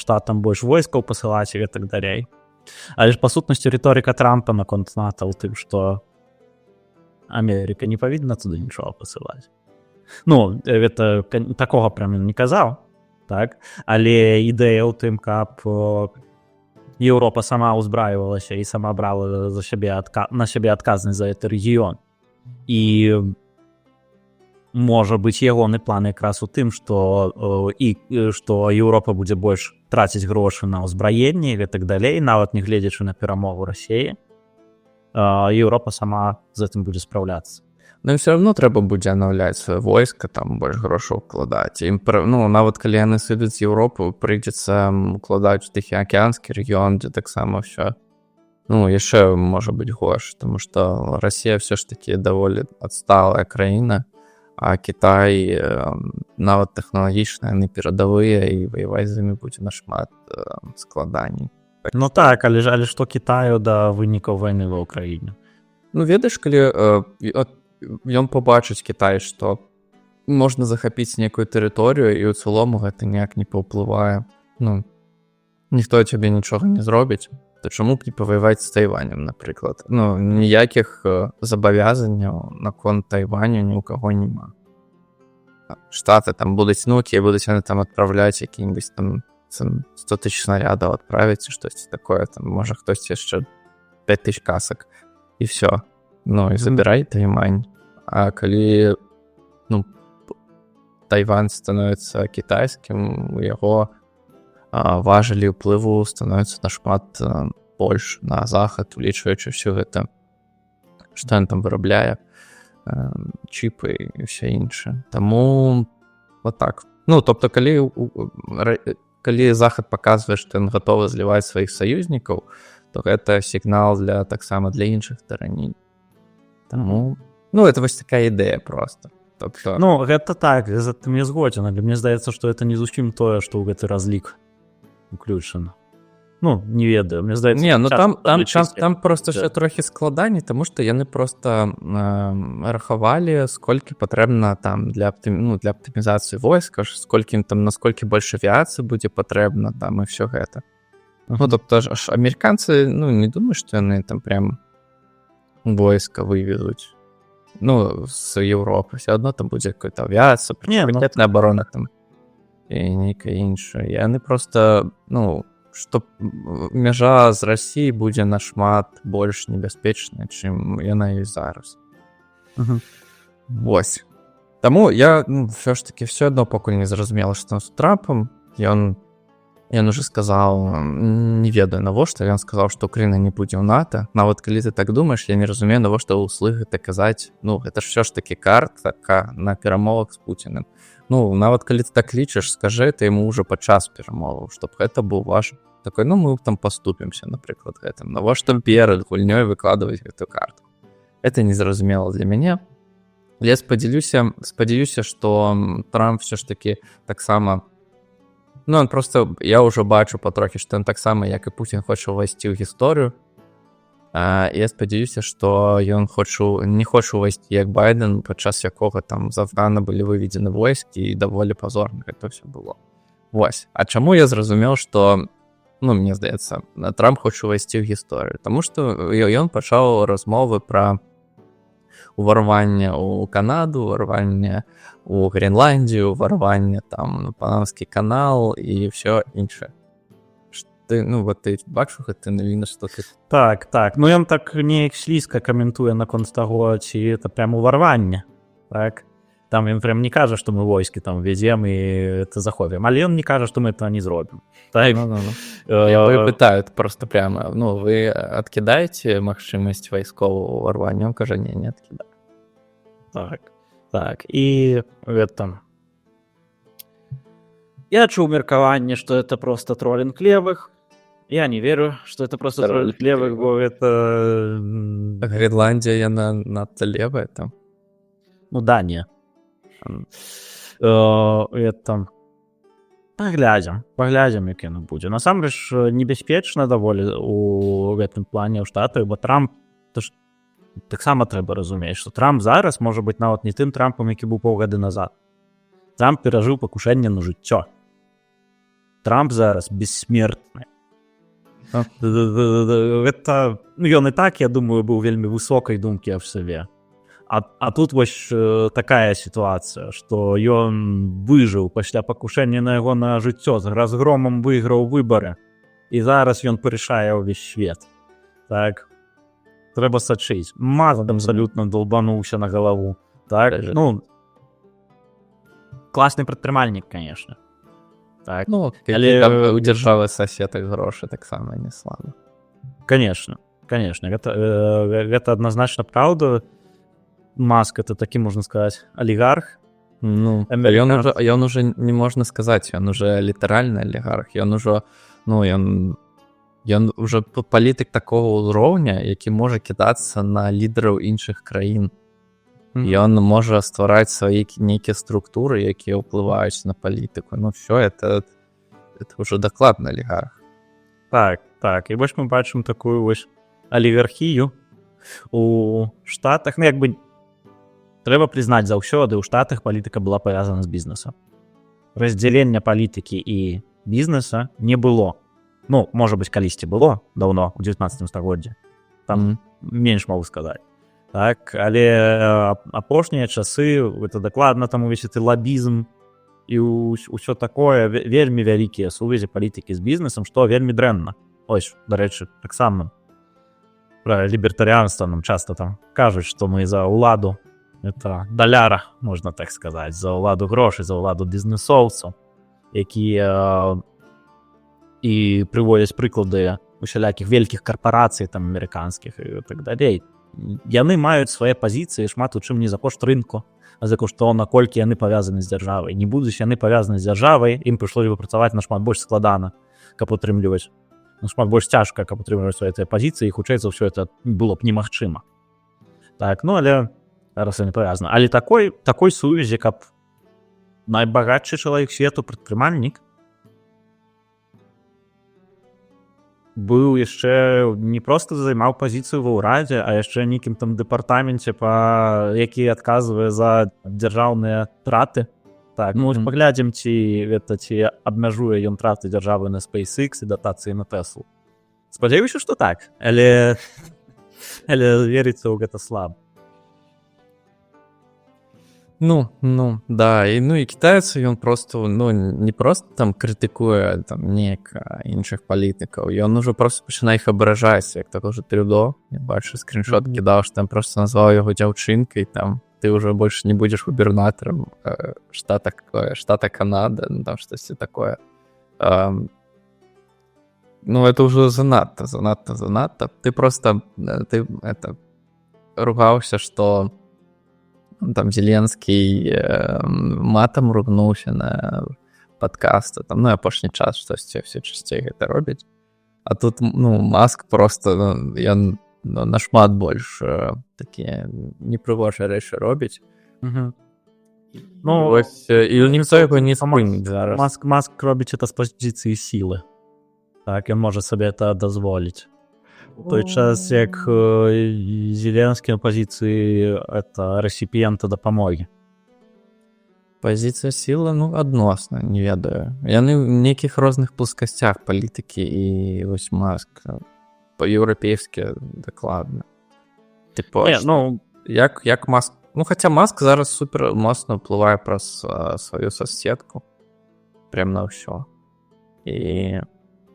штатам больш войскаў пасылаць і гэтак далей. Але ж, па сутнасці, рыторыка Трампа наконт НАТО ў тым, што Амерыка не павінна туды нічога пасылаць. Ну, гэта такога прям не казаў, так, але ідэя ў тым, каб Еўропа сама ўзбраівалася і сама брала на сябе адказнасць за гэты рэгіён. І можа быць ягоны план якраз у тым, што Еўропа будзе больш траціць грошы на ўзбраенне і гэтак далей, нават не гледзячы на перамогу Расіі, Еўропа сама з гэтым будзе спраўляцца. Ну і все равно трэба будзе анаўляць сваё войска, там больш грошаў укладаць. Ну, нават калі яны сыдуць з Еўропы, прыйдзецца укладаць у Тыхіаакіанскі рэгіён, дзе таксама ўсё, ну, яшчэ можа быць горш, таму што Расія ўсё ж такі даволі адсталая краіна, а Кітай нават тэхналагічна, яны перадавыя, і ваяваць з імі будзе нашмат складаней. Ну так, але што Кітаю да вынікаў вайны ва ўкраіне? Ну, ведаеш, калі ён побачыць Кітай, што можна захапіць некую тэрыторыю, і ў цэлому гэта ніяк не паўплывае. Ну, ніхто цябе нічога не зробіць, то чаму б не паваяваць з Тайванем, напрыклад? Ну, ніякіх забавязанняў наконт Тайваню ні ў каго няма. Штаты там будуць, ну, окей, будуць яны там адпраўляць які-нибудь там 100 тысяч снарядаў адправіць, штосьці такое, там, можа, хтосьці яшчэ 5 тысяч касак, і все. Ну, і забірай Тайвань. А калі, ну, Тайвань становіцца кітайскім, у яго важылі ўплыву становіцца нашмат больш на захад, улічваючы ўсё гэта, што ён там вырабляе, чіпы і ўсё іншае. Таму вот так. Ну, тобто, калі захад паказвае, што ён гатовы зліваць сваіх саюзнікаў, то гэта сігнал таксама для іншых старанін. Таму, ну, это вось такая ідэя просто. Тобто... Ну, гэта так, за тым я згодзін, але мне здаецца, што гэта не зусім тое, што ў гэты разлік уключана. Ну, не ведаю, мне здаецца... Не, ну там просто ще трохи складаней, тому што яны просто рахавалі, сколькі патрэбна там для аптымізацыі войска, сколькі там, насколькі больш авіацыі будзе патрэбна там і все гэта. Ну, тобто ж амерыканцы, ну, не думаю, што яны там прям войска вывезуць. Ну, з Європи. Все одно там буде якась авіація, протиповітряна оборона там і нейка інша. І вони просто, ну, што мяжа з Расіі будзе нашмат больш небяспечная, чым яна і зараз. Вось. Таму я, все ж таки, все одно пакуль не зразумела, што з Трампом. Ён уже сказаў, не ведаю навошта, ён сказаў, што Украіна не будзе ў НАТО. Нават калі ты так думаеш, я не разумею, навошта ўслых гэта казаць. Ну, гэта ж все ж таки картка на перамовах з Пуціним. Ну, нават калі ты так лічыш, скажы ты яму ўжо падчас перамоваў, чтоб гэта быў ваш такой, ну, мы там паступімся, напрыклад, гэтым. Навошта перад гульнёй выкладваць гэту картку? Это незразумела для мяне. Я спадзяюся, што Трамп все ж таки таксама. Ну, он просто, я ўжо бачу патрохі, што ён таксама, як і Пуцін, хоча ўвайсці ў гісторыю. Я спадзяюся, што ён не хоча ўвайсці, як Байден, падчас якога там з Афгана былі выведзены войскі, і даволі пазорна гэта ўсё было. Вось. А чаму я зразумеў, што ну, мені здається, Трамп хоче увійти в історію. Тому що він почав розмови про уварвання у Канаду, уварвання у Гренландію, уварвання там на Панамський канал і все інше. Ти бачив гэты навіны, што ты... Так. Ну, ён так неяк слізка каментуе наконт таго, ці это прям уварванне. Так? Там ён прям не кажа, што мы войскі там везем і это заховім. Але ён не кажа, што мы это не зробім. Так? Вы пытают просто прямо, вы адкідаеце магчымасць вайскового уварвання? Он кажа, не адкідаю. Так. І это... Я чуў меркаванне, што это просто троллинг левых. Я не верю, что это просто троллинг левых, бо это... Гренландия, яна надто левая там. Ну да, не. Это... Паглядзім, як яно будзе. Насамрэч, небяспечна даволі у гэтым плане ў Штатах, бо Трамп... Таксама трэба разумець, што Трамп зараз можа быць нават не тым Трампам, які быў паўгады назад. Трамп перажыў пакушэнне на жыццё. Трамп зараз бессмертны. Гэта, ён і так, я думаю, быў вельмі высокай думкі аб сабе. А тут вось такая сітуацыя, што ён выжыў пасля пакушэння на яго на жыццё, з разгромам выйграў выбары, і зараз ён парышае ўвесь свет. Так, трэба сачыць. Маск абсалютна долбануўся на галаву. Так, класны прадпрымальнік, конечно. Так. Але у дзяржавы саседак грошы таксама не слава. Конечно. Гэта адназначна праўда. Маск это такі, можна сказаць, алігарх. Ён уже не можна сказаць, ён уже літаральны алігарх. Ён уже палітык такого ўзроўня, які можа кідацца на лідараў іншых краін. Ён можа ствараць свае нейкія структуры, якія ўплываюць на палітыку. Все, это уже дакладна алігарх. Так. І вось мы бачым такую вось алігархію у Штатах. Трэба прызнаць заўсёды, у Штатах палітыка была павязана з бізнесам. Раздзялення палітыкі і бізнеса не было. Можа быць, калісьці было даўно, у 19 стагоддзі. Там менш могу сказаць. Так, але апошнія часы, это дакладна там увесь гэты лабізм і ўсё такое, вельмі вялікія сувязі палітыкі з бізнесам, што вельмі дрэнна. Ось, дарэчы, таксама пра лібертарыянства нам часта там кажуць, што мы за ўладу, это даляра, можна так сказаць, за ўладу грошай, за ўладу бізнесоўцаў, якія і прыводзяць прыклады усялякіх вялікіх карпарацый там амерыканскіх і так далей. Яны маюць свае пазіцыі шмат у чым не за кошт рынку, а за кошт того, наколькі яны павязаны з дзяржавай. Не будучы яны павязаны з дзяржавай, ім прыйшлося бы працаваць нашмат больш складана, каб утрымліваць, нашмат больш цяжка, каб утрымліваць свае пазіцыі, і хутчэй за ўсё это было б немагчыма. Так, але зараз не павязана. Але такой сувязі, каб найбагатшы чалавек свету прадпрымальнік быў яшчэ не проста займаў пазіцыю ва ўрадзе, а яшчэ нейкім там дэпартаменце, які адказвае за дзяржаўныя траты. Так, паглядзім, ці абмяжуе ён траты дзяржавы на SpaceX і датацыі на Теслу. Спадзяюся, што так, але верыцца ў гэта слаба. Да, і кітаец ён просто, не просто там крытыкуе там неяк іншых палітыкаў, ён уже просто пачынае іх абражаць, як такой же Трюдо, я бачу скріншот кідаў, што там просто назваў яго дзяўчынкай, там ты уже больше не будзеш губернатарам штата Канада, там штосьці такое. Это уже занадта. Ты просто ругаўся, што там Зеленскі матам ругнуўся на падкаста, там, апошні час штосьці все часцей гэта робіць. А тут, Маск просто, ён нашмат больш такія непрыгожыя рэчы робіць. І ніхто яго не спыніць зараз. Маск робіць это з пазіцыі сілы. Так, ён можа сабе это дазволіць. У той час, як Зеленскі на пазіцыі рэсіпіента дапамогі. Пазіцыя сілы, ну, адносна, не ведаю. Яны ў нейкіх розных пласкасцях палітыкі і вось Маск па-еўрапейскі дакладна. Типу, як Маск... Ну, хаця Маск зараз супер моцна ўплывае праз сваю соцсетку. Прям на ўсё. І,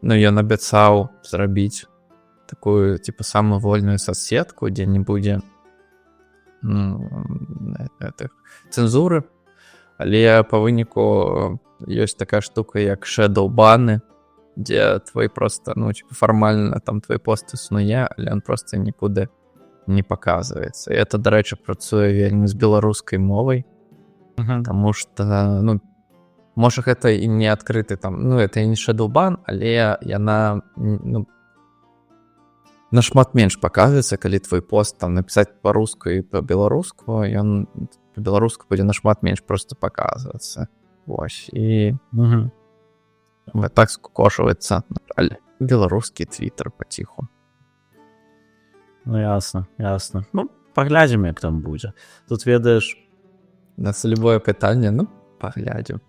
ну, ён абяцаў зрабіць такую, типу, самую вольную соцсетку, дзе не будзе цэнзуры. Але па выніку ёсць такая штука, як shadow-баны, дзе твой просто, ну, типу, фармальна там твой пост існуе, але он просто нікуды не паказваецца. І это, дарэчы, працуе вельмі з беларускай мовай, таму што, ну, можа, гэта і не адкрыты там, ну, это і не shadow-бан, але яна, ну, нашмат менш паказваецца, калі твой пост там напісаць па-руску і па-беларуску, ён па-беларуску будзе нашмат менш проста паказвацца. Вось, і так скукошваецца, беларускі твітер паціху. Ну, ясна. Ну, паглядзім, як там будзе. Тут, ведаеш... Нас любое пытанне, ну, паглядзім.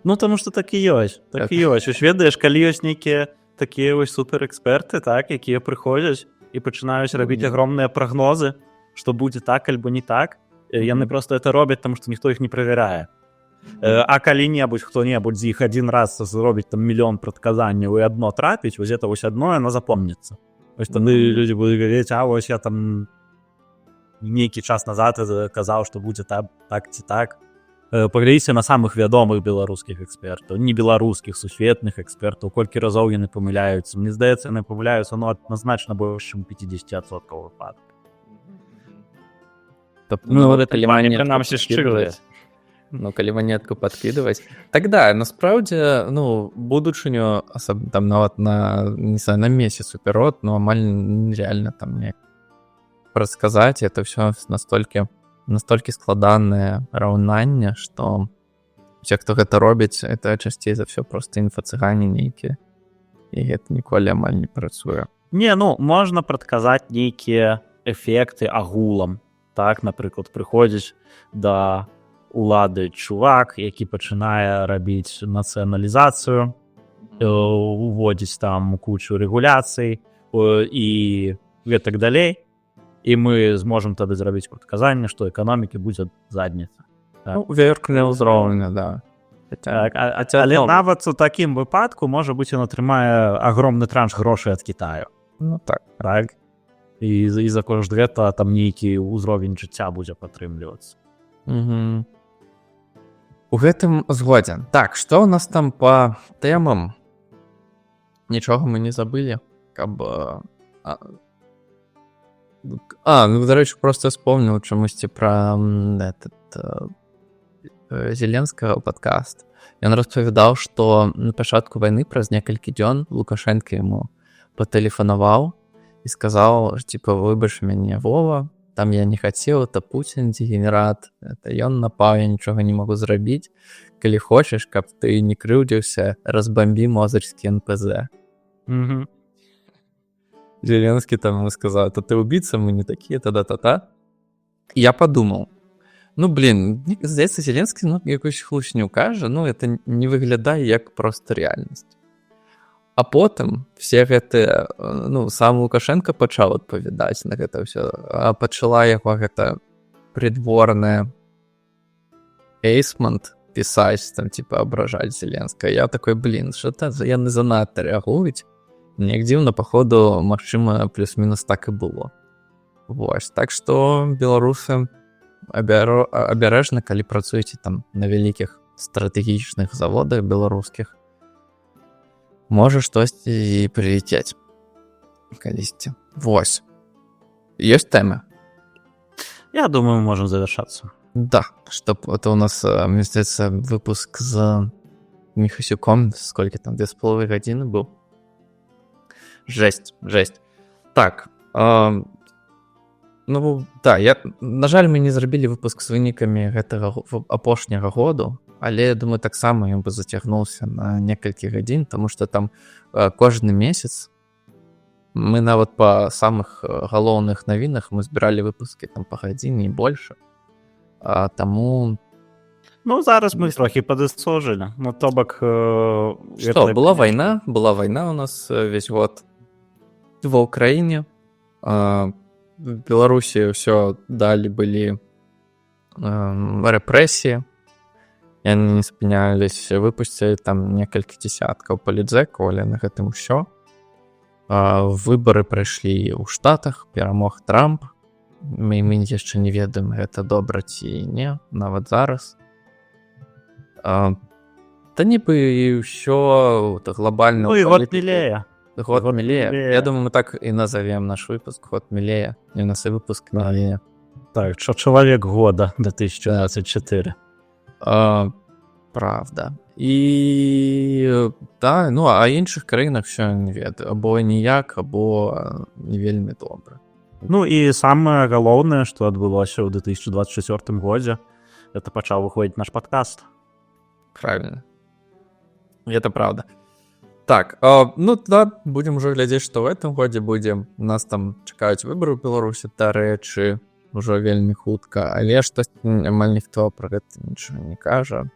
Ну, таму што так і ёсць. Вось, ведаеш, калі ёсць нейкія такія вось суперэксперты, так, якія прыходзяць і пачынаюць рабіць агромныя прагнозы, што будзе так альбо не так, яны просто это робяць, таму што ніхто іх не правярае. А калі-небудзь, хто-небудзь з іх адзін раз зробіць там мільён прадказанняў і адно трапіць, вось это вось адно, яно запомніцца. Вось тады людзі будуць говорить, а вось я там нейкі час назад казаў, што будзе так ці так. Паглядзіце на самых вядомых беларускіх экспертаў, не беларускіх, сусветных экспертаў, колькі разоў яны памыляюцца. Мне здаецца, яны памыляюцца, ну, адназначна больш, чым 50% выпадкаў. Ну, калі манетку падкідваць. Так да, насправді, ну, будучыню, там нават на, не знаю, на месяц уперед, ну, амаль нереально там неяк прадказаць. Это ўсё настолькі складанае раўнанне, што усе, хто гэта робіць, это часцей за ўсё проста інфа-цыгане нейкія. І гэта ніколі амаль не працуе. Не, ну, можна прадказаць нейкія эфекты агулам. Так, напрыклад, прыходзіць да улады чувак, які пачынае рабіць нацыяналізацыю, уводзіць там кучу рэгуляцый і гэтак далей. І мы зможам тады зрабіць прадказанне, што эканомікі будзе задніца. Так. Ну, верхня ўзроўня, да. Так, але нават у такім выпадку, можа быць, ён атрымае агромны транш грошай ад Кітаю. Ну, так. І за кошт гэта там нейкі ўзровень жыцця будзе падтрымлівацца. У гэтым згодзен. Так, што ў нас там па тэмам? Нічога мы не забылі, каб... ну, дарэчы, просто вспомнил чамусьці пра Зеленскага падкаст. Ён распавядаў, што на пачатку вайны праз некалькі дзён Лукашенко яму патэлефанаваў і сказаў, типа, выбач мяне, Вова, там я не хацеў, это Пуцін дегенерат, это ён напаў, я нічога не магу зрабіць. Калі хочаш, каб ты не крыўдзіўся, разбамбі мозырскі НПЗ. Зеленский там ему сказал, то ты убийца, мы не такие, та-та-та-та. Я подумал, ну, блин, здаецца, Зеленский, ну, якусь хлушню кажа, ну, это не выглядае як просто реальнасць. А потым все гэтыя, ну, сам Лукашенко пачаў адпавядаць на гэта ўсё, а пачала яго гэта придворная эйсмент пісаць, там, типа, абражаць Зеленскага. Я такой, блин, что-то яны занадта рэагуюць. Неяк дзіўна, паходу, магчыма, плюс-мінус так і было. Вось, так што беларусы абярэжна, калі працуеце там на вялікіх стратэгічных заводах беларускіх, можа штосьці і прылецець калісьці. Вось. Ёсць тэмы? Я думаю, мы можем завершацца. Да, чтоб это у нас, мне здаецца, выпуск з Міхасюком, сколькі там, 2,5 гадзіны быў. Жесть. Так, ну, да, на жаль, мы не зрабілі выпуск з вынікамі гэтага апошняга году, але, я думаю, таксама ён бы зацягнуўся на некалькі гадзін, таму што там кожны месяц мы нават па самых галоўных навінах мы збіралі выпускі там па гадзіне і больш. Таму Ну, зараз мы трохі падысцожылі. Ну, то бок... Что, была война у нас весь год в Украине. В Беларуси все дали были репрессии. И они не спынялись, выпустили там некалькі десяткаў палітзекаў, але на гэтым усё. Выбары прайшлі ў Штатах, перамог Трамп. Мы яшчэ не ведаем, гэта добра ці не, нават зараз. Да нібы і ўсё глобальна. Ну і год Мілея. Год Мілея. Я думаю, мы так і назовем наш выпуск «Год Мілея». І у нас і выпуск Мілея. Так, чалавек года 2024. Правда. І да, ну, а іншых краінах все не ведаю. Або ніяк, або не вельмі добра. Ну і самае галоўнае, што адбылося ў 2024 годзе, это пачаў выходзіць наш падкаст. Правильно. Это правда. Так, ну да, будем уже глядзець, што ў гэтым годзе будзе. Нас там чакаюць выбары ў Беларусі, дарэчы, ўжо вельмі хутка, але штось амаль ніхто пра гэта нічога не кажа.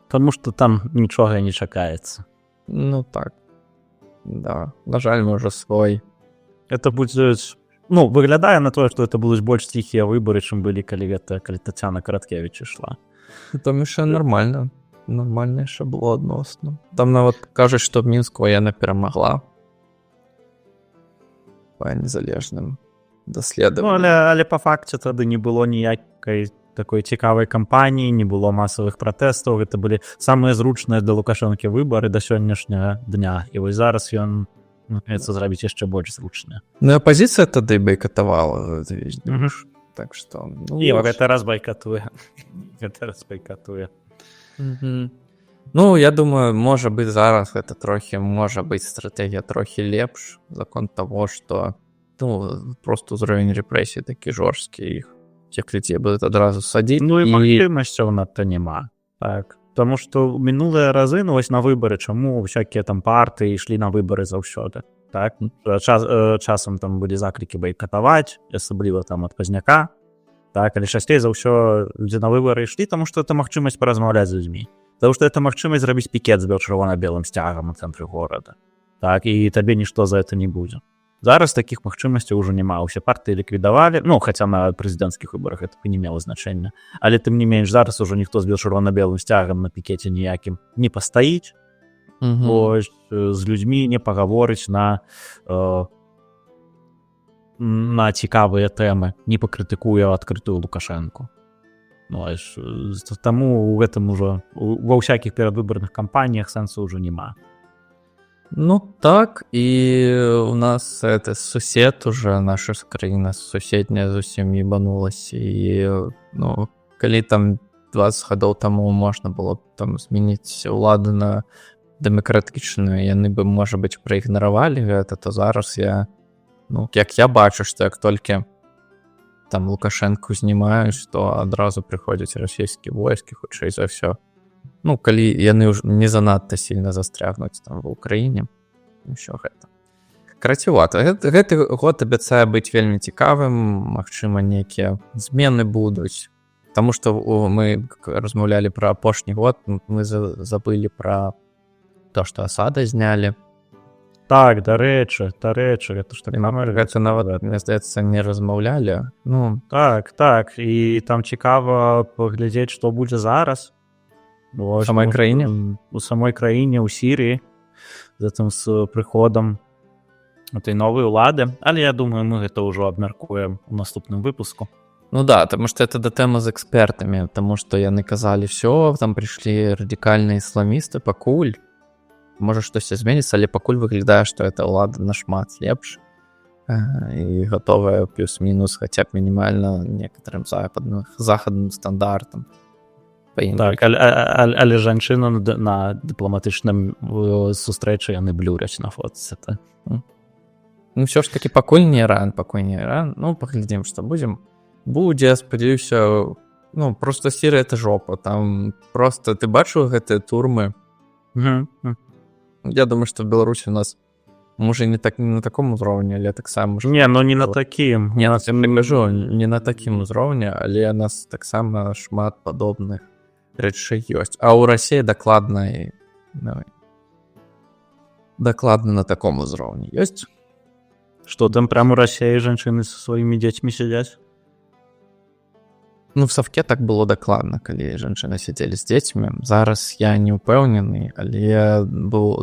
Таму што там нічога не чакаецца. Ну так. Да, на жаль, мы ўжо свой. Это будзе, ну, выглядае на тое, што это будуць больш ціхія выбары, чым былі, калі Тацяна Караткевіч ішла. Там яшчэ нормально. Нормальна яшчэ было адносна. Там нават кажуць, што Мінску яна перамагла па незалежным даследаванням. Ну, але па факце тады не было ніякай такой цікавай кампаніі, не было масавых пратэстаў, гэта былі самыя зручныя для Лукашэнкі выбары да сённяшняга дня. І вось зараз ён намагаецца зрабіць яшчэ больш зручныя. Ну, апазіцыя тады байкатавала увесь душ. Так што... І гэта раз байкатуе. Гэта раз байкатуе. Ну, я думаю, можа быць зараз гэта трохі, можа быць стратэгія трохі лепш за конт таго, што ну, просто ўзровень рэпрэсій такі жорсткі, іх цих людзей будуць адразу садзіць. Ну і магчымасцяў надта няма. Так. Таму што мінулыя разы, ну вось на выбары, чаму всякія там партыі ішлі на выбары заўсёды. Так? Часам там былі заклікі байкатаваць, асабліва там ад пазняка. Так, але часцей за ўсё людзі на выбары ішлі, таму што это магчымасць паразмаўляць з людзьмі. Таму што это магчымасць зрабіць пікет з чырвона-белым сцягам у цэнтры горада. Так, і табе нішто за это не будзе. Зараз такіх магчымасцяў ўжо няма. Усе партыі ліквідавалі, ну, хаця на прэзідэнцкіх выбарах это не мела значэння. Але тым не менш, зараз ужо ніхто з чырвона-белым сцягам на пікеце ніякім не пастаіць. Вось, з людзьмі не пагаворыць на цікавыя тэмы, не пакрытыкуе адкрытую Лукашэнку. Ну, таму у гэтым ужо ва ўсякіх перадвыбарных кампаніях сэнсу ўжо няма. Ну так, і у нас это сусед уже, наша краіна суседняя зусім ебанулась, і ну, калі там 20 гадоў таму можна было там змяніць уладу на дэмакратычную, яны бы, можа быць, праігнаравалі гэта, то зараз я, ну, як я бачу, што як толькі там Лукашэнку знімаюць, то адразу прыходзяць расійскія войскі, хутчэй за ўсё. Ну, калі яны ўжо не занадта сильна застрягнуць там ва ўкраіне, ўсё гэта. Карацівата, гэты год абяцае быць вельмі цікавым, магчыма, нейкія змены будуць. Таму што мы размаўлялі пра апошні год, мы забылі пра то, што Асада знялі. Так, дарэчы, гэта ж так нормально. Гэта нават, мне здаецца, не размаўлялі. Ну, так, і там цікава паглядзець, што будзе зараз. У самой краіне? У самой краіне, у Сірыі, затым з прыходам этой новай улады. Але я думаю, мы гэта ўжо абмяркуем у наступным выпуску. Ну да, таму што это да тэма з экспертамі, таму што яны казалі, всё, там прыйшлі радыкальныя ісламісты, пакуль можа штосьці зменіцца, але пакуль выглядае, што эта ўлада нашмат лепш і гатовая плюс-мінус хаця б мінімальна некаторым захадным стандартам. Так, але жанчына на дыпламатычным сустрэчы яны блюряць на фотцы. Ну, ўсё ж такі пакуль не Іран. Ну, паглядзім, што будзе, спадзяюся, ну, просто Сірыя — это жопа. Там просто, ты бачыў гэтыя турмы? Я думаю, што в Беларусі у нас Може, не на такому ўзроўні, але таксама ж Не, ну не на такім. не на цим не кажу, не на такім узроўні, але у нас таксама шмат падобных рэчэй ёсць. А ў Расіі дакладна на таком узроўні ёсць. Што там прямо у Расіі жанчыны са сваімі дзецьмі сядзяць? Ну, в Савке так было дакладна, калі жанчыны сядзелі з дзецьмі. Зараз я не ўпэўнены, але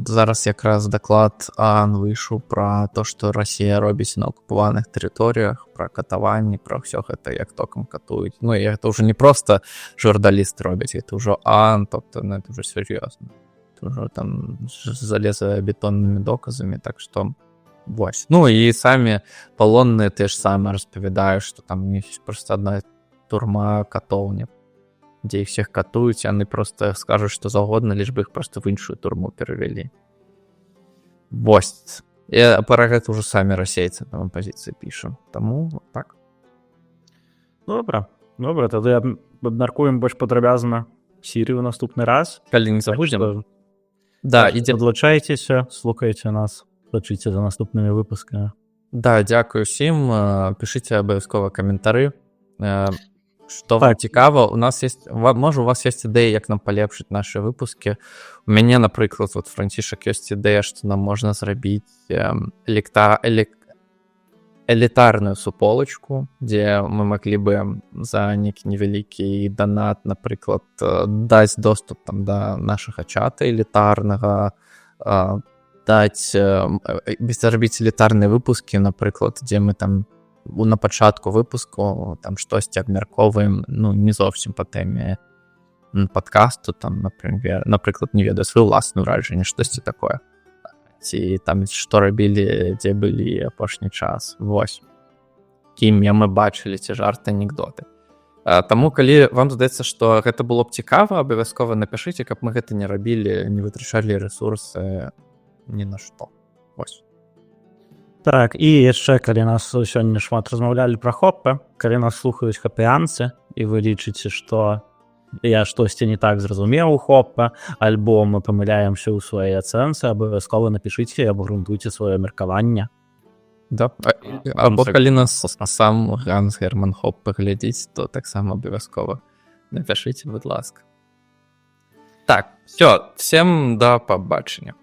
зараз якраз даклад ААН выйшаў пра то, што Расія робіць на акупаваных тэрыторыях, пра катаванні, пра ўсё гэта, як токам катуюць. Ну, і гэта ўжо не проста журналісты робяць, гэта ўжо ААН, тобто, ну, это ўжо сур'ёзна. Это ўжо там залезабетоннымі доказамі, так што вось. Ну, і самі палонныя тыя ж самыя распавядаюць, што там ёсць проста адна турма катоўня, дзе іх всех катуюць, яны просто скажуць, што заўгодна, лишь бы іх просто в іншую турму перавялі. Вось. І пра гэта ўжо самі расейцы там пазіцыі пішам. Таму так. Добра, тады абмяркуем больш падрабязна Сірыю наступны раз. Калі не забудзем. Да, ідзем. Адлучайцеся, слухайце нас, сачыце за наступнымі выпускамі. Да, дзякую ўсім. Пішыце абавязкова каментары. Што вам цікава, у нас есть, можа, у вас ёсць ідэя, як нам палепшыць нашы выпускі. У мяне, напрыклад, вот Францішак ёсць ідэя, што нам можна зрабіць элітарную суполачку, дзе мы маглі бы за нейкі невялікі данат, напрыклад, даць доступ там да нашага чата элітарнага, зрабіць элітарныя выпускі, напрыклад, дзе мы там на пачатку выпуску там штосьці абмярковаем, ну, не зовсім па тэме падкасту, там, напрыклад, не ведаю, сваю ўласную ўражанне, штосьці такое. Ці там, што рабілі, дзе былі апошні час. Вось. Якія мемы бачылі, ці жарты, анекдоты. Таму, калі вам здаецца, што гэта было б цікава, абавязкова напішыце, каб мы гэта не рабілі, не вытрачалі рэсурсы ні на што. Вось. Так, і яшчэ, калі нас сёння шмат размаўлялі пра хоппы, калі нас слухаюць хапіанцы, і вы лічыце, што я штосьці не так зразумеў у хоппа, альбо мы памыляемся ў сваёй ацэнцы, абавязкова напішыце і абгрунтуйце сваё меркаванне. Да, або калі нас сам Ганс Герман Хоппе глядзіць, то таксама абавязкова напішыце, будь ласка. Так, всё, всем да пабачення.